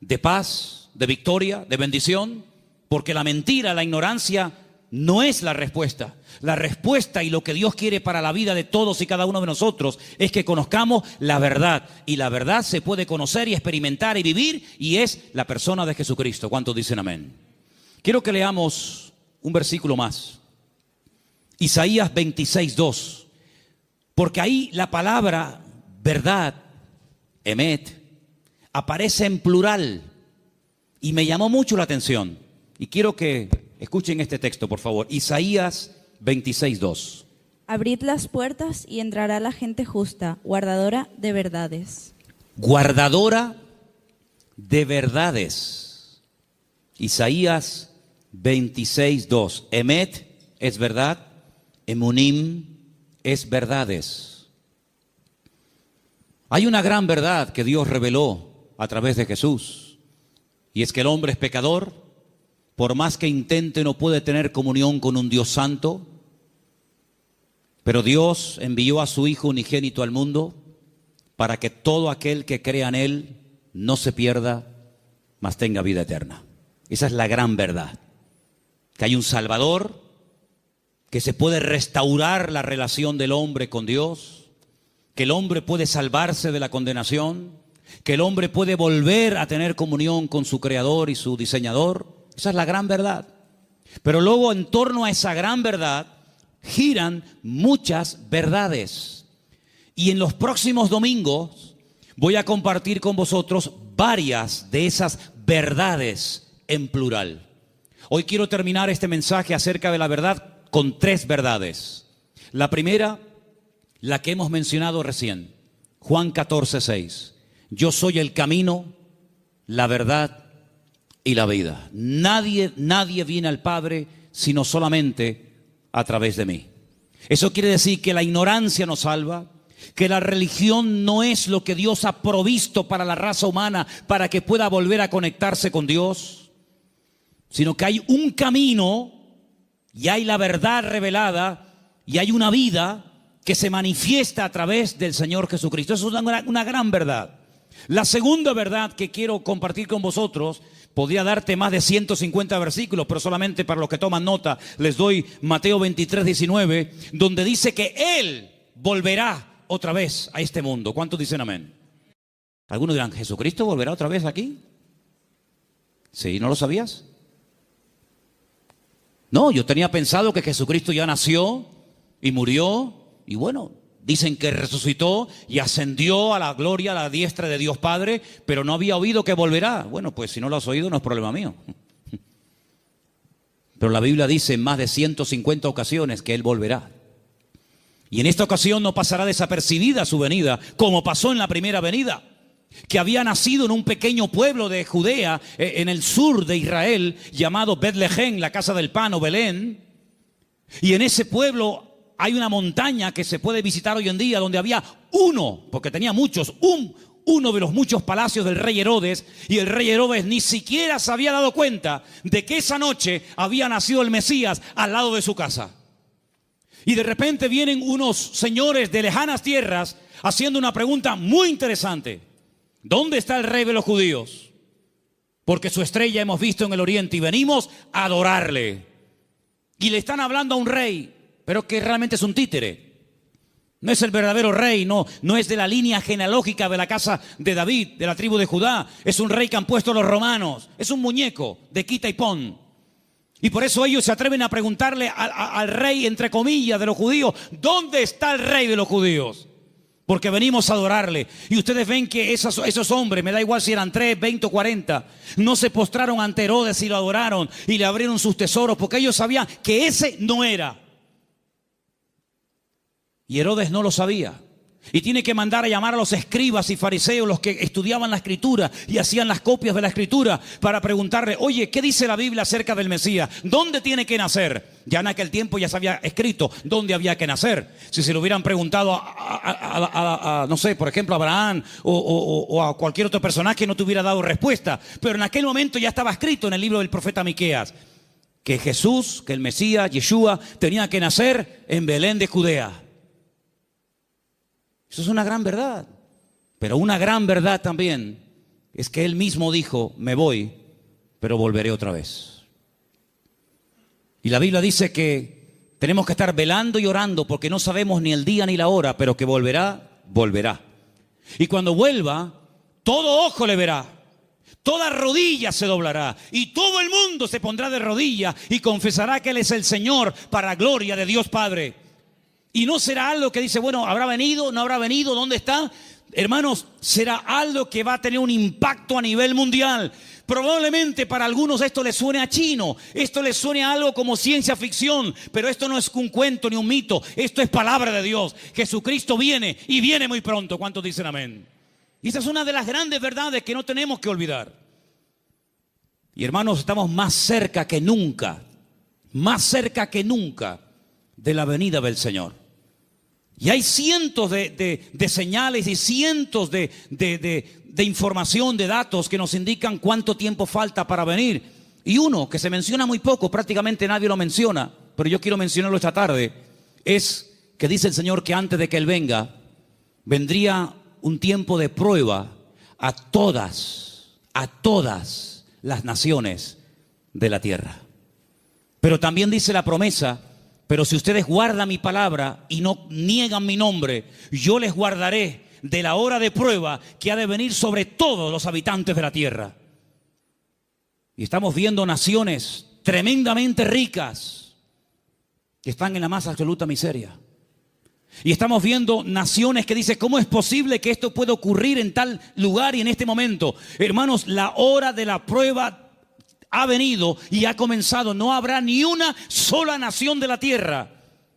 de paz, de victoria, de bendición. Porque la mentira, la ignorancia no es la respuesta. La respuesta y lo que Dios quiere para la vida de todos y cada uno de nosotros es que conozcamos la verdad. Y la verdad se puede conocer y experimentar y vivir, y es la persona de Jesucristo. ¿Cuántos dicen amén? Quiero que leamos un versículo más. Isaías 26:2. Porque ahí la palabra verdad, emet, aparece en plural. Y me llamó mucho la atención. Y quiero que escuchen este texto, por favor. Isaías 26:2. Abrid las puertas y entrará la gente justa, guardadora de verdades. Guardadora de verdades. Isaías 26:2. Emet es verdad, emunim es verdades. Hay una gran verdad que Dios reveló a través de Jesús, y es que el hombre es pecador. Por más que intente, no puede tener comunión con un Dios santo. Pero Dios envió a su Hijo unigénito al mundo para que todo aquel que crea en Él no se pierda, mas tenga vida eterna. Esa es la gran verdad. Que hay un Salvador, que se puede restaurar la relación del hombre con Dios, que el hombre puede salvarse de la condenación, que el hombre puede volver a tener comunión con su Creador y su Diseñador. Esa es la gran verdad. Pero luego, en torno a esa gran verdad giran muchas verdades. Y en los próximos domingos voy a compartir con vosotros varias de esas verdades en plural. Hoy quiero terminar este mensaje acerca de la verdad con 3 verdades. La primera, la que hemos mencionado recién, Juan 14:6. Yo soy el camino, la verdad y la vida. Nadie viene al Padre sino solamente a través de mí. Eso quiere decir que la ignorancia nos salva, que la religión no es lo que Dios ha provisto para la raza humana para que pueda volver a conectarse con Dios, sino que hay un camino y hay la verdad revelada y hay una vida que se manifiesta a través del Señor Jesucristo. Eso es una gran verdad. La segunda verdad que quiero compartir con vosotros, podría darte más de 150 versículos, pero solamente para los que toman nota les doy Mateo 23:19, donde dice que Él volverá otra vez a este mundo. ¿Cuántos dicen amén? Algunos dirán, ¿Jesucristo volverá otra vez aquí? ¿Sí? ¿No lo sabías? No, yo tenía pensado que Jesucristo ya nació y murió y bueno, dicen que resucitó y ascendió a la gloria, a la diestra de Dios Padre, pero no había oído que volverá. Bueno, pues si no lo has oído no es problema mío. Pero la Biblia dice en más de 150 ocasiones que Él volverá. Y en esta ocasión no pasará desapercibida su venida, como pasó en la primera venida, que había nacido en un pequeño pueblo de Judea, en el sur de Israel, llamado Betlehem, la casa del pan o Belén. Y en ese pueblo hay una montaña que se puede visitar hoy en día, donde había uno, porque tenía muchos, uno de los muchos palacios del rey Herodes, y el rey Herodes ni siquiera se había dado cuenta de que esa noche había nacido el Mesías al lado de su casa. Y de repente vienen unos señores de lejanas tierras haciendo una pregunta muy interesante. ¿Dónde está el rey de los judíos? Porque su estrella hemos visto en el oriente y venimos a adorarle. Y le están hablando a un rey, pero que realmente es un títere. No es el verdadero rey, no es de la línea genealógica de la casa de David, de la tribu de Judá. Es un rey que han puesto los romanos. Es un muñeco de quita y pon. Y por eso ellos se atreven a preguntarle al rey, entre comillas, de los judíos, ¿dónde está el rey de los judíos? Porque venimos a adorarle. Y ustedes ven que esos hombres, me da igual si eran 3, 20 o 40, no se postraron ante Herodes y lo adoraron y le abrieron sus tesoros, porque ellos sabían que ese no era. Y Herodes no lo sabía. Y tiene que mandar a llamar a los escribas y fariseos, los que estudiaban la escritura y hacían las copias de la escritura, para preguntarle, oye, ¿qué dice la Biblia acerca del Mesías? ¿Dónde tiene que nacer? Ya en aquel tiempo ya se había escrito dónde había que nacer. Si se lo hubieran preguntado no sé, por ejemplo, a Abraham o a cualquier otro personaje, no te hubiera dado respuesta. Pero en aquel momento ya estaba escrito en el libro del profeta Miqueas. que Jesús, que el Mesías, Yeshua, tenía que nacer en Belén de Judea. Eso es una gran verdad. Pero una gran verdad también es que Él mismo dijo, me voy, pero volveré otra vez. Y la Biblia dice que tenemos que estar velando y orando porque no sabemos ni el día ni la hora, pero que volverá, volverá. Y cuando vuelva, todo ojo le verá, toda rodilla se doblará y todo el mundo se pondrá de rodillas y confesará que Él es el Señor para gloria de Dios Padre. Y no será algo que dice, bueno, ¿habrá venido? ¿No habrá venido? ¿Dónde está? Hermanos, será algo que va a tener un impacto a nivel mundial. Probablemente para algunos esto les suene a chino, esto les suene a algo como ciencia ficción, pero esto no es un cuento ni un mito, esto es palabra de Dios. Jesucristo viene y viene muy pronto. ¿Cuántos dicen amén? Y esa es una de las grandes verdades que no tenemos que olvidar. Y hermanos, estamos más cerca que nunca de la venida del Señor. Y hay cientos de señales y cientos de información, de datos que nos indican cuánto tiempo falta para venir. Y uno que se menciona muy poco, prácticamente nadie lo menciona, pero yo quiero mencionarlo esta tarde, es que dice el Señor que antes de que Él venga, vendría un tiempo de prueba a todas las naciones de la tierra. Pero también dice la promesa, pero si ustedes guardan mi palabra y no niegan mi nombre, yo les guardaré de la hora de prueba que ha de venir sobre todos los habitantes de la tierra. Y estamos viendo naciones tremendamente ricas que están en la más absoluta miseria. Y estamos viendo naciones que dicen, ¿cómo es posible que esto pueda ocurrir en tal lugar y en este momento? Hermanos, la hora de la prueba ha venido y ha comenzado. No habrá ni una sola nación de la tierra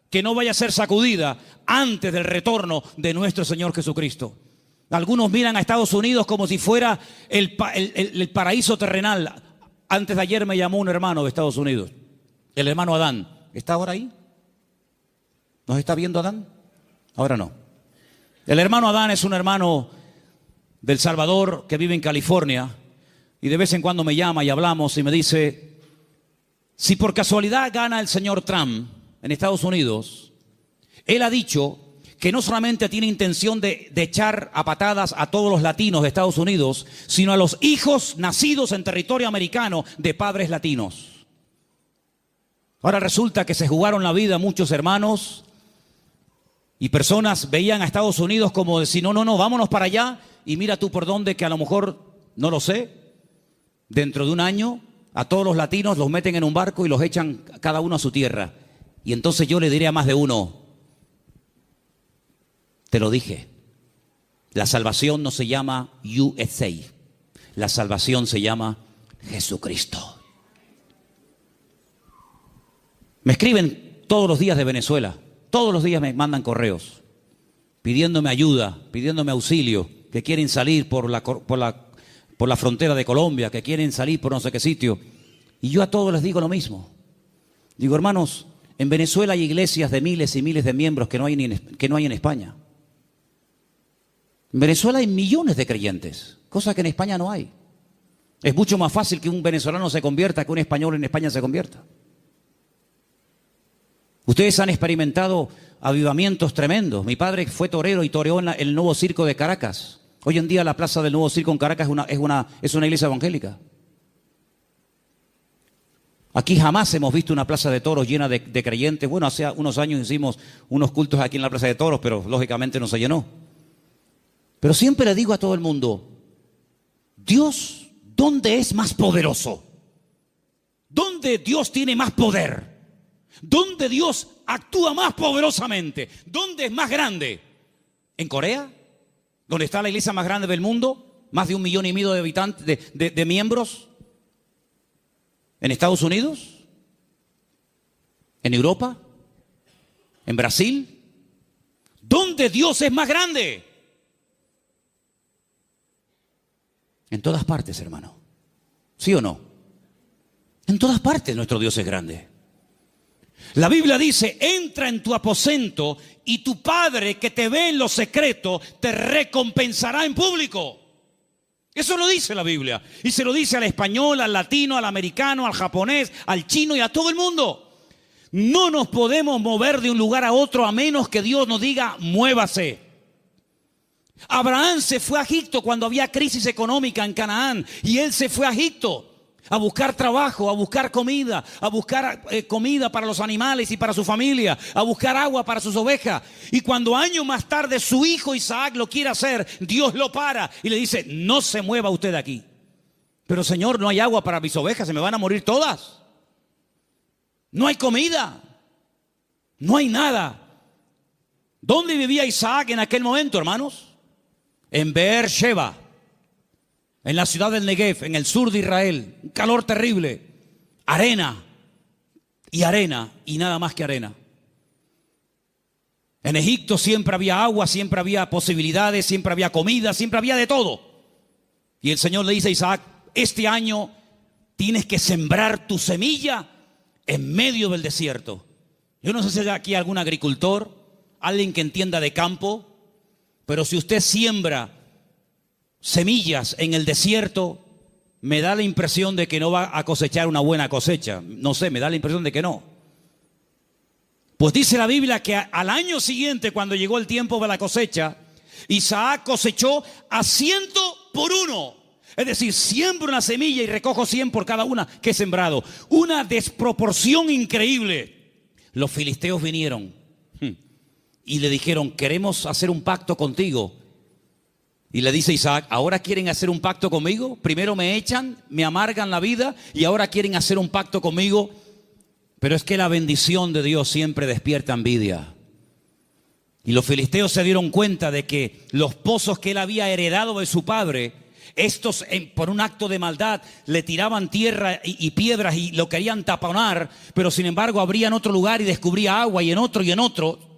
que no vaya a ser sacudida antes del retorno de nuestro Señor Jesucristo. Algunos miran a Estados Unidos como si fuera el paraíso terrenal. Antes de ayer me llamó un hermano de Estados Unidos, el hermano Adán. ¿Está ahora ahí? ¿Nos está viendo Adán? Ahora no. El hermano Adán es un hermano del Salvador que vive en California. Y de vez en cuando me llama y hablamos y me dice, si por casualidad gana el señor Trump en Estados Unidos, él ha dicho que no solamente tiene intención de echar a patadas a todos los latinos de Estados Unidos, sino a los hijos nacidos en territorio americano de padres latinos. Ahora resulta que se jugaron la vida muchos hermanos y personas veían a Estados Unidos como decir, no, vámonos para allá y mira tú por dónde, que a lo mejor, no lo sé, dentro de un año a todos los latinos los meten en un barco y los echan cada uno a su tierra. Y entonces yo le diré a más de uno, te lo dije, la salvación no se llama USA, la salvación se llama Jesucristo. Me escriben todos los días de Venezuela, todos los días me mandan correos pidiéndome ayuda, pidiéndome auxilio, que quieren salir por la frontera de Colombia, que quieren salir por no sé qué sitio. Y yo a todos les digo lo mismo. Digo, hermanos, en Venezuela hay iglesias de miles y miles de miembros que no hay en España. En Venezuela hay millones de creyentes, cosa que en España no hay. Es mucho más fácil que un venezolano se convierta que un español en España se convierta. Ustedes han experimentado avivamientos tremendos. Mi padre fue torero y toreó en el nuevo circo de Caracas. Hoy en día la plaza del Nuevo Circo en Caracas es una iglesia evangélica. Aquí jamás hemos visto una plaza de toros llena de creyentes. Bueno, hace unos años hicimos unos cultos aquí en la plaza de toros, pero lógicamente no se llenó. Pero siempre le digo a todo el mundo, Dios, ¿dónde es más poderoso? ¿Dónde Dios tiene más poder? ¿Dónde Dios actúa más poderosamente? ¿Dónde es más grande? ¿En Corea? ¿Dónde está la iglesia más grande del mundo? Más de 1,5 millones de habitantes, de miembros. ¿En Estados Unidos? ¿En Europa? ¿En Brasil? ¿Dónde Dios es más grande? En todas partes, hermano. ¿Sí o no? En todas partes nuestro Dios es grande. La Biblia dice, entra en tu aposento y tu Padre que te ve en lo secreto te recompensará en público. Eso lo dice la Biblia. Y se lo dice al español, al latino, al americano, al japonés, al chino y a todo el mundo. No nos podemos mover de un lugar a otro a menos que Dios nos diga, muévase. Abraham se fue a Egipto cuando había crisis económica en Canaán. Y él se fue a Egipto a buscar trabajo, a buscar comida, a buscar comida para los animales y para su familia, a buscar agua para sus ovejas. Y cuando años más tarde su hijo Isaac lo quiere hacer, Dios lo para y le dice, no se mueva usted de aquí. Pero Señor, no hay agua para mis ovejas, se me van a morir todas. No hay comida, no hay nada. ¿Dónde vivía Isaac en aquel momento, hermanos? En Beer-sheba, en la ciudad del Negev, en el sur de Israel. Un calor terrible, arena y nada más que arena. En Egipto siempre había agua, siempre había posibilidades, siempre había comida, siempre había de todo. Y el Señor le dice a Isaac, este año tienes que sembrar tu semilla en medio del desierto. Yo no sé si hay aquí algún agricultor, alguien que entienda de campo, pero si usted siembra semillas en el desierto, me da la impresión de que no va a cosechar una buena cosecha. No sé, me da la impresión de que no. Pues dice la Biblia que al año siguiente, cuando llegó el tiempo de la cosecha, Isaac cosechó a 100 por 1. Es decir, siembro una semilla y recojo 100 por cada una que he sembrado. Una desproporción increíble. Los filisteos vinieron y le dijeron, queremos hacer un pacto contigo. Y le dice Isaac, ¿ahora quieren hacer un pacto conmigo? Primero me echan, me amargan la vida y ahora quieren hacer un pacto conmigo. Pero es que la bendición de Dios siempre despierta envidia. Y los filisteos se dieron cuenta de que los pozos que él había heredado de su padre, estos por un acto de maldad le tiraban tierra y piedras y lo querían taponar, pero sin embargo abrían otro lugar y descubría agua y en otro y en otro.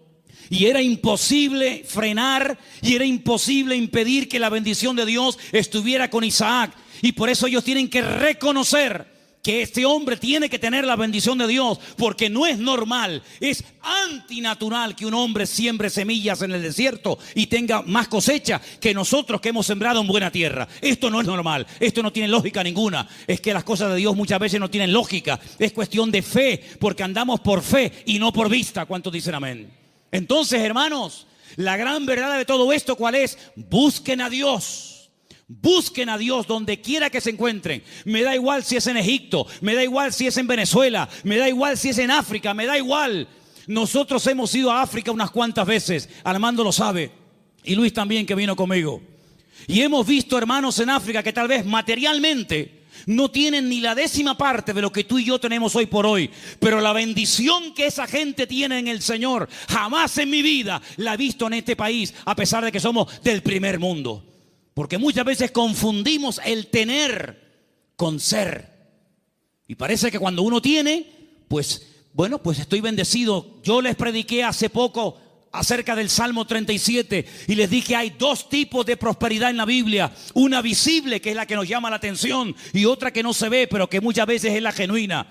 Y era imposible frenar y era imposible impedir que la bendición de Dios estuviera con Isaac. Y por eso ellos tienen que reconocer que este hombre tiene que tener la bendición de Dios, porque no es normal, es antinatural que un hombre siembre semillas en el desierto y tenga más cosecha que nosotros que hemos sembrado en buena tierra. Esto no es normal, esto no tiene lógica ninguna. Es que las cosas de Dios muchas veces no tienen lógica, es cuestión de fe, porque andamos por fe y no por vista. ¿Cuántos dicen amén? Entonces, hermanos, la gran verdad de todo esto, ¿cuál es? Busquen a Dios. Busquen a Dios donde quiera que se encuentren. Me da igual si es en Egipto, me da igual si es en Venezuela, me da igual si es en África, me da igual. Nosotros hemos ido a África unas cuantas veces, Armando lo sabe, y Luis también, que vino conmigo. Y hemos visto hermanos en África que tal vez materialmente no tienen ni la 10ª parte de lo que tú y yo tenemos hoy por hoy. Pero la bendición que esa gente tiene en el Señor, jamás en mi vida la he visto en este país, a pesar de que somos del primer mundo. Porque muchas veces confundimos el tener con ser. Y parece que cuando uno tiene, pues, bueno, pues estoy bendecido. Yo les prediqué hace poco acerca del Salmo 37 y les dije, hay 2 tipos de prosperidad en la Biblia. Una visible, que es la que nos llama la atención, y otra que no se ve, pero que muchas veces es la genuina.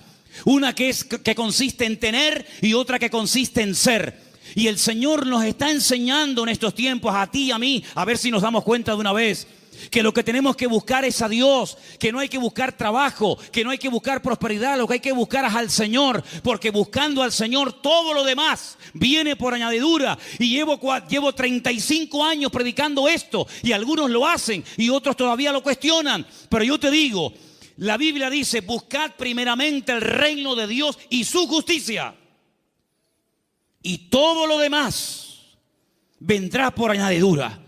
Una que consiste en tener y otra que consiste en ser. Y el Señor nos está enseñando en estos tiempos, a ti y a mí, a ver si nos damos cuenta de una vez, que lo que tenemos que buscar es a Dios, que no hay que buscar trabajo, que no hay que buscar prosperidad, lo que hay que buscar es al Señor, porque buscando al Señor todo lo demás viene por añadidura. Y llevo 35 años predicando esto, y algunos lo hacen y otros todavía lo cuestionan, pero yo te digo, la Biblia dice, buscad primeramente el reino de Dios y su justicia, y todo lo demás vendrá por añadidura.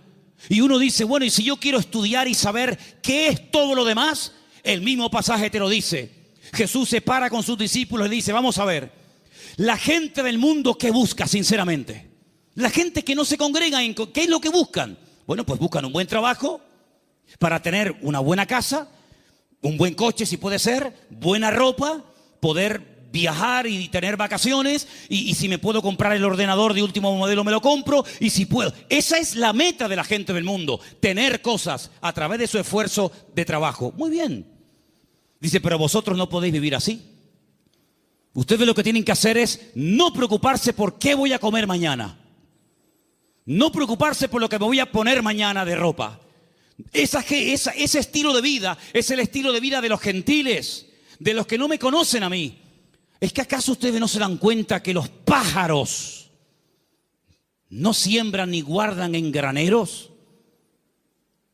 Y uno dice, bueno, y si yo quiero estudiar y saber qué es todo lo demás, el mismo pasaje te lo dice. Jesús se para con sus discípulos y dice, vamos a ver, la gente del mundo, ¿qué busca sinceramente? La gente que no se congrega, ¿qué es lo que buscan? Bueno, pues buscan un buen trabajo para tener una buena casa, un buen coche si puede ser, buena ropa, poder viajar y tener vacaciones, y si me puedo comprar el ordenador de último modelo me lo compro, y si puedo. Esa es la meta de la gente del mundo, tener cosas a través de su esfuerzo de trabajo. Muy bien. Dice, pero vosotros no podéis vivir así. Ustedes lo que tienen que hacer es no preocuparse por qué voy a comer mañana, no preocuparse por lo que me voy a poner mañana de ropa. Ese estilo de vida es el estilo de vida de los gentiles, de los que no me conocen a mí. ¿Es que acaso ustedes no se dan cuenta que los pájaros no siembran ni guardan en graneros?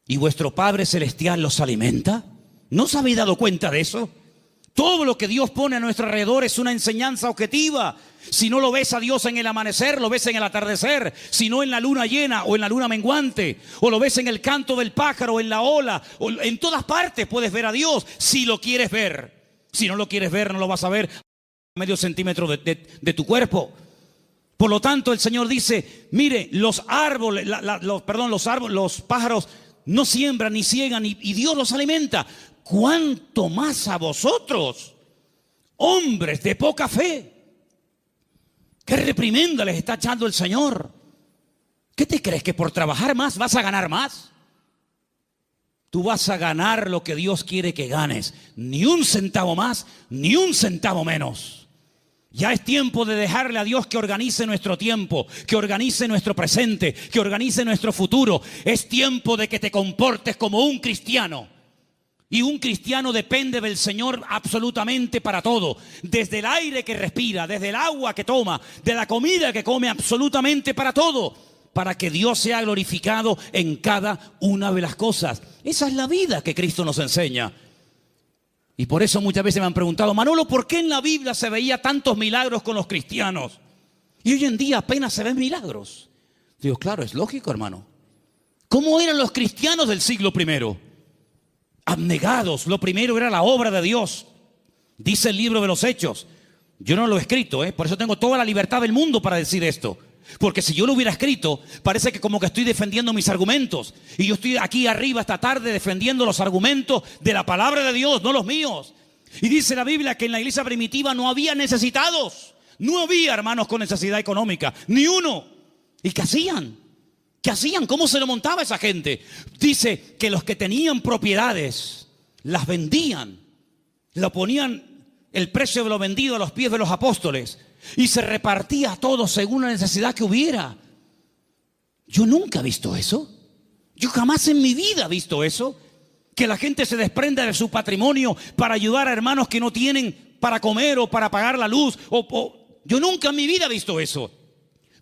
¿Y vuestro Padre Celestial los alimenta? ¿No os habéis dado cuenta de eso? Todo lo que Dios pone a nuestro alrededor es una enseñanza objetiva. Si no lo ves a Dios en el amanecer, lo ves en el atardecer. Si no en la luna llena o en la luna menguante. O lo ves en el canto del pájaro, en la ola. O en todas partes puedes ver a Dios si lo quieres ver. Si no lo quieres ver, no lo vas a ver a medio centímetro de tu cuerpo. Por lo tanto, el Señor dice, mire, los árboles, los pájaros no siembran ni ciegan y Dios los alimenta. ¿Cuánto más a vosotros, hombres de poca fe? ¿Qué reprimenda les está echando el Señor? ¿Qué te crees, que por trabajar más vas a ganar más? Tú vas a ganar lo que Dios quiere que ganes. Ni un centavo más, ni un centavo menos. Ya es tiempo de dejarle a Dios que organice nuestro tiempo, que organice nuestro presente, que organice nuestro futuro. Es tiempo de que te comportes como un cristiano. Y un cristiano depende del Señor absolutamente para todo. Desde el aire que respira, desde el agua que toma, de la comida que come, absolutamente para todo. Para que Dios sea glorificado en cada una de las cosas. Esa es la vida que Cristo nos enseña. Y por eso muchas veces me han preguntado, Manolo, ¿por qué en la Biblia se veía tantos milagros con los cristianos? Y hoy en día apenas se ven milagros. Digo, claro, es lógico, hermano. ¿Cómo eran los cristianos del siglo I? Abnegados. Lo primero era la obra de Dios. Dice el libro de los Hechos. Yo no lo he escrito, por eso tengo toda la libertad del mundo para decir esto. Porque si yo lo hubiera escrito, parece que como que estoy defendiendo mis argumentos. Y yo estoy aquí arriba esta tarde defendiendo los argumentos de la palabra de Dios, no los míos. Y dice la Biblia que en la iglesia primitiva no había necesitados. No había hermanos con necesidad económica, ni uno. ¿Y qué hacían? ¿Qué hacían? ¿Cómo se lo montaba esa gente? Dice que los que tenían propiedades las vendían. Lo ponían el precio de lo vendido a los pies de los apóstoles. Y se repartía todo según la necesidad que hubiera. Yo nunca he visto eso. Yo jamás en mi vida he visto eso. Que la gente se desprenda de su patrimonio para ayudar a hermanos que no tienen para comer o para pagar la luz. Yo nunca en mi vida he visto eso.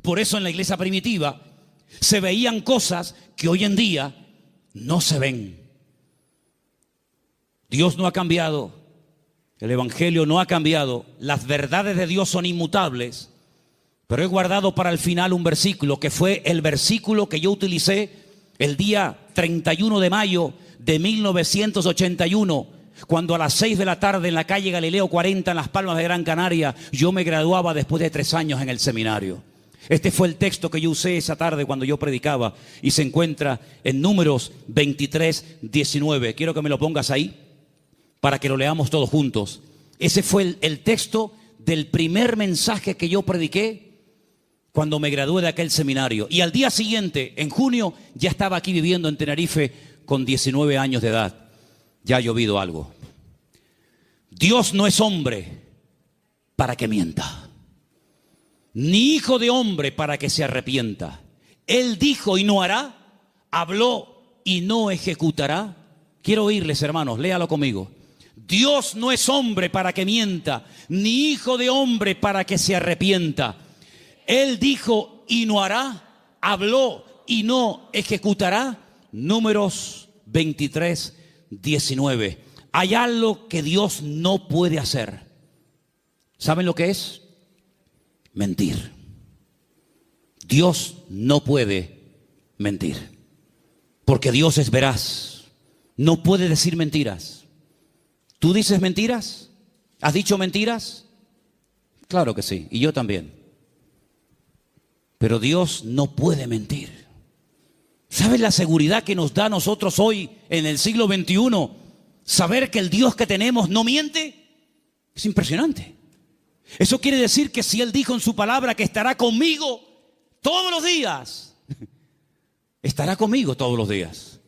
Por eso en la iglesia primitiva se veían cosas que hoy en día no se ven. Dios no ha cambiado. El Evangelio no ha cambiado. Las verdades de Dios son inmutables. Pero he guardado para el final un versículo que fue el versículo que yo utilicé el día 31 de mayo de 1981, cuando a las 6 de la tarde en la calle Galileo 40 en Las Palmas de Gran Canaria, yo me graduaba después de 3 años en el seminario. Este fue el texto que yo usé esa tarde cuando yo predicaba y se encuentra en Números 23, 19. Quiero que me lo pongas ahí para que lo leamos todos juntos. Ese fue el texto del primer mensaje que yo prediqué cuando me gradué de aquel seminario. Y al día siguiente, en junio, ya estaba aquí viviendo en Tenerife con 19 años de edad. Ya ha llovido algo. Dios no es hombre para que mienta, ni hijo de hombre para que se arrepienta. Él dijo y no hará, habló y no ejecutará. Quiero oírles, hermanos, léalo conmigo. Dios no es hombre para que mienta, ni hijo de hombre para que se arrepienta. Él dijo y no hará, habló y no ejecutará. Números 23, 19. Hay algo que Dios no puede hacer. ¿Saben lo que es? Mentir. Dios no puede mentir, porque Dios es veraz. No puede decir mentiras. ¿Tú dices mentiras? ¿Has dicho mentiras? Claro que sí, y yo también. Pero Dios no puede mentir. ¿Sabes la seguridad que nos da a nosotros hoy en el siglo XXI? Saber que el Dios que tenemos no miente. Es impresionante. Eso quiere decir que si Él dijo en su palabra que estará conmigo todos los días, estará conmigo todos los días.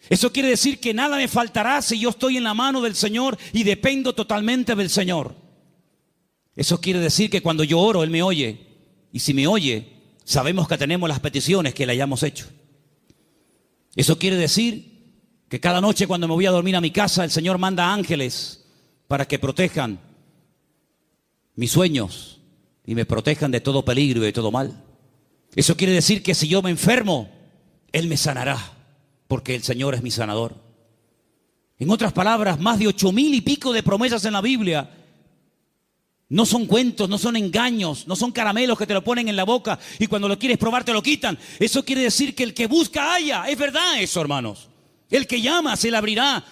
Eso quiere decir que nada me faltará si yo estoy en la mano del Señor y dependo totalmente del Señor. Eso quiere decir que cuando yo oro, Él me oye. Y si me oye, sabemos que tenemos las peticiones que le hayamos hecho. Eso quiere decir que cada noche cuando me voy a dormir a mi casa, el Señor manda ángeles para que protejan mis sueños y me protejan de todo peligro y de todo mal. Eso quiere decir que si yo me enfermo, Él me sanará, porque el Señor es mi sanador. En otras palabras, más de 8,000 y pico de promesas en la Biblia no son cuentos, no son engaños, no son caramelos que te lo ponen en la boca y cuando lo quieres probar te lo quitan. Eso quiere decir que el que busca halla. Es verdad eso, hermanos. El que llama se le abrirá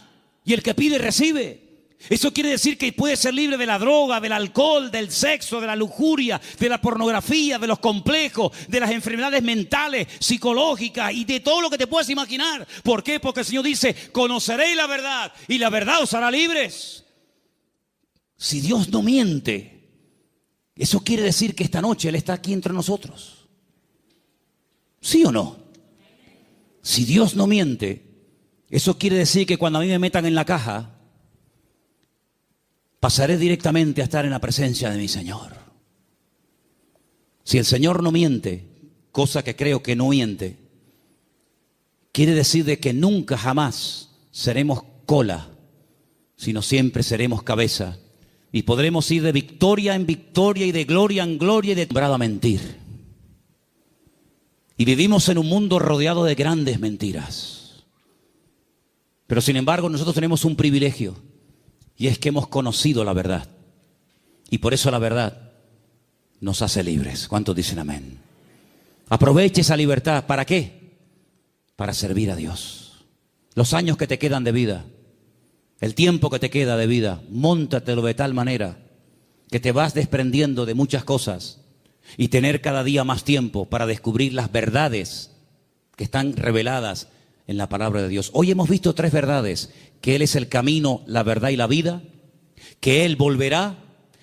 y el que pide recibe. Eso quiere decir que puedes ser libre de la droga, del alcohol, del sexo, de la lujuria, de la pornografía, de los complejos, de las enfermedades mentales, psicológicas y de todo lo que te puedas imaginar. ¿Por qué? Porque el Señor dice, conoceréis la verdad y la verdad os hará libres. Si Dios no miente, eso quiere decir que esta noche Él está aquí entre nosotros. ¿Sí o no? Si Dios no miente, eso quiere decir que cuando a mí me metan en la caja, pasaré directamente a estar en la presencia de mi Señor. Si el Señor no miente, cosa que creo que no miente, quiere decir de que nunca jamás seremos cola, sino siempre seremos cabeza. Y podremos ir de victoria en victoria y de gloria en gloria y de a mentir. Y vivimos en un mundo rodeado de grandes mentiras. Pero sin embargo nosotros tenemos un privilegio. Y es que hemos conocido la verdad. Y por eso la verdad nos hace libres. ¿Cuántos dicen amén? Aproveche esa libertad. ¿Para qué? Para servir a Dios. Los años que te quedan de vida, el tiempo que te queda de vida, móntatelo de tal manera que te vas desprendiendo de muchas cosas y tener cada día más tiempo para descubrir las verdades que están reveladas en la palabra de Dios. Hoy hemos visto 3 verdades: que Él es el camino, la verdad y la vida, que Él volverá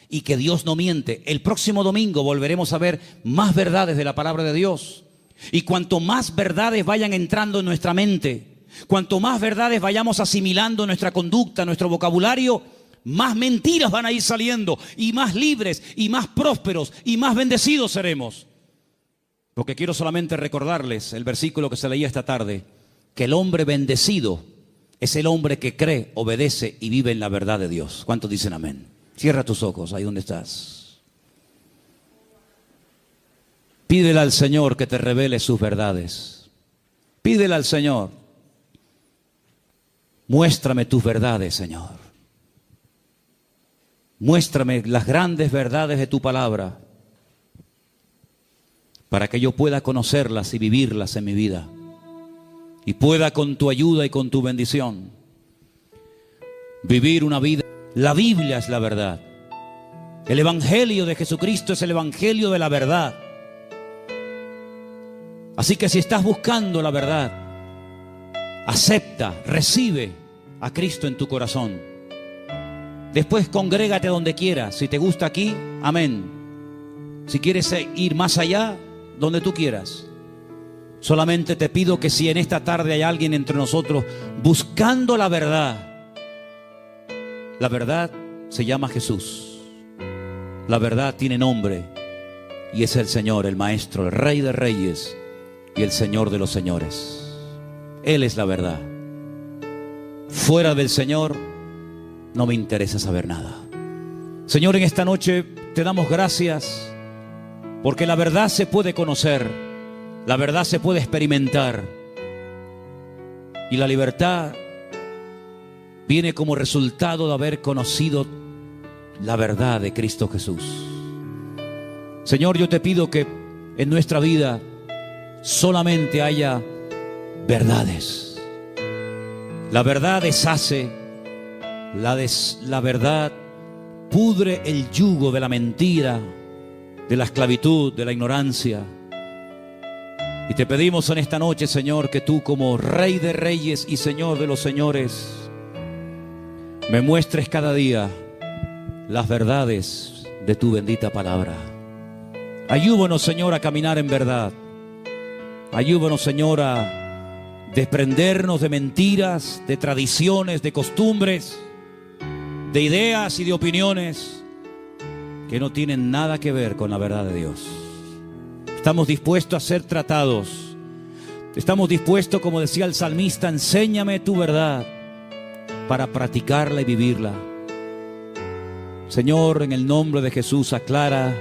y que Dios no miente. El próximo domingo volveremos a ver más verdades de la palabra de Dios. Y cuanto más verdades vayan entrando en nuestra mente, cuanto más verdades vayamos asimilando en nuestra conducta, nuestro vocabulario, más mentiras van a ir saliendo y más libres y más prósperos y más bendecidos seremos. Porque quiero solamente recordarles el versículo que se leía esta tarde, que el hombre bendecido es el hombre que cree, obedece y vive en la verdad de Dios. ¿Cuántos dicen amén? Cierra tus ojos ahí donde estás. Pídele al Señor que te revele sus verdades. Pídele al Señor. Muéstrame tus verdades, Señor. Muéstrame las grandes verdades de tu palabra para que yo pueda conocerlas y vivirlas en mi vida. Y pueda con tu ayuda y con tu bendición vivir una vida. La Biblia es la verdad. El Evangelio de Jesucristo es el Evangelio de la verdad. Así que si estás buscando la verdad, acepta, recibe a Cristo en tu corazón. Después congrégate donde quieras. Si te gusta aquí, amén. Si quieres ir más allá, donde tú quieras. Solamente te pido que si en esta tarde hay alguien entre nosotros buscando la verdad se llama Jesús. La verdad tiene nombre y es el Señor, el Maestro, el Rey de Reyes y el Señor de los Señores. Él es la verdad. Fuera del Señor no me interesa saber nada. Señor, en esta noche te damos gracias porque la verdad se puede conocer. La verdad se puede experimentar y la libertad viene como resultado de haber conocido la verdad de Cristo Jesús. Señor, yo te pido que en nuestra vida solamente haya verdades. La verdad deshace, la verdad pudre el yugo de la mentira, de la esclavitud, de la ignorancia. Y te pedimos en esta noche, Señor, que tú como Rey de Reyes y Señor de los Señores, me muestres cada día las verdades de tu bendita palabra. Ayúdanos, Señor, a caminar en verdad. Ayúdanos, Señor, a desprendernos de mentiras, de tradiciones, de costumbres, de ideas y de opiniones que no tienen nada que ver con la verdad de Dios. Estamos dispuestos a ser tratados Estamos dispuestos, como decía el salmista, enséñame tu verdad para practicarla y vivirla. Señor, en el nombre de Jesús, aclara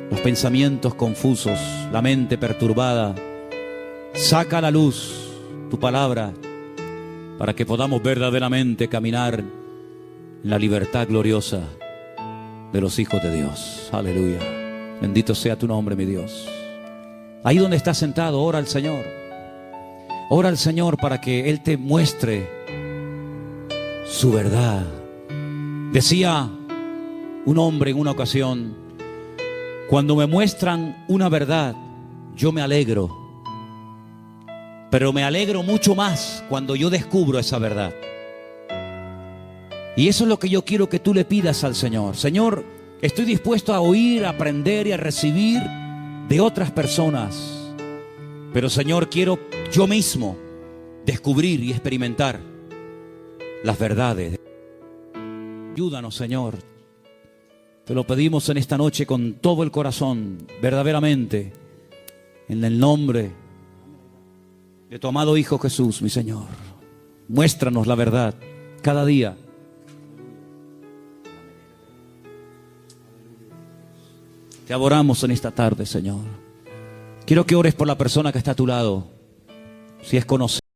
los pensamientos confusos, la mente perturbada. Saca a la luz tu palabra para que podamos verdaderamente caminar en la libertad gloriosa de los hijos de Dios. Aleluya. Bendito sea tu nombre, mi Dios. Ahí donde estás sentado, ora al Señor. Ora al Señor para que Él te muestre su verdad. Decía un hombre en una ocasión: cuando me muestran una verdad, yo me alegro, pero me alegro mucho más cuando yo descubro esa verdad. Y eso es lo que yo quiero que tú le pidas al Señor. Señor, estoy dispuesto a oír, a aprender y a recibir de otras personas, pero Señor, quiero yo mismo descubrir y experimentar las verdades. Ayúdanos, Señor. Te lo pedimos en esta noche con todo el corazón, verdaderamente, en el nombre de tu amado Hijo Jesús, mi Señor. Muéstranos la verdad cada día. Te adoramos en esta tarde, Señor. Quiero que ores por la persona que está a tu lado, si es conocida.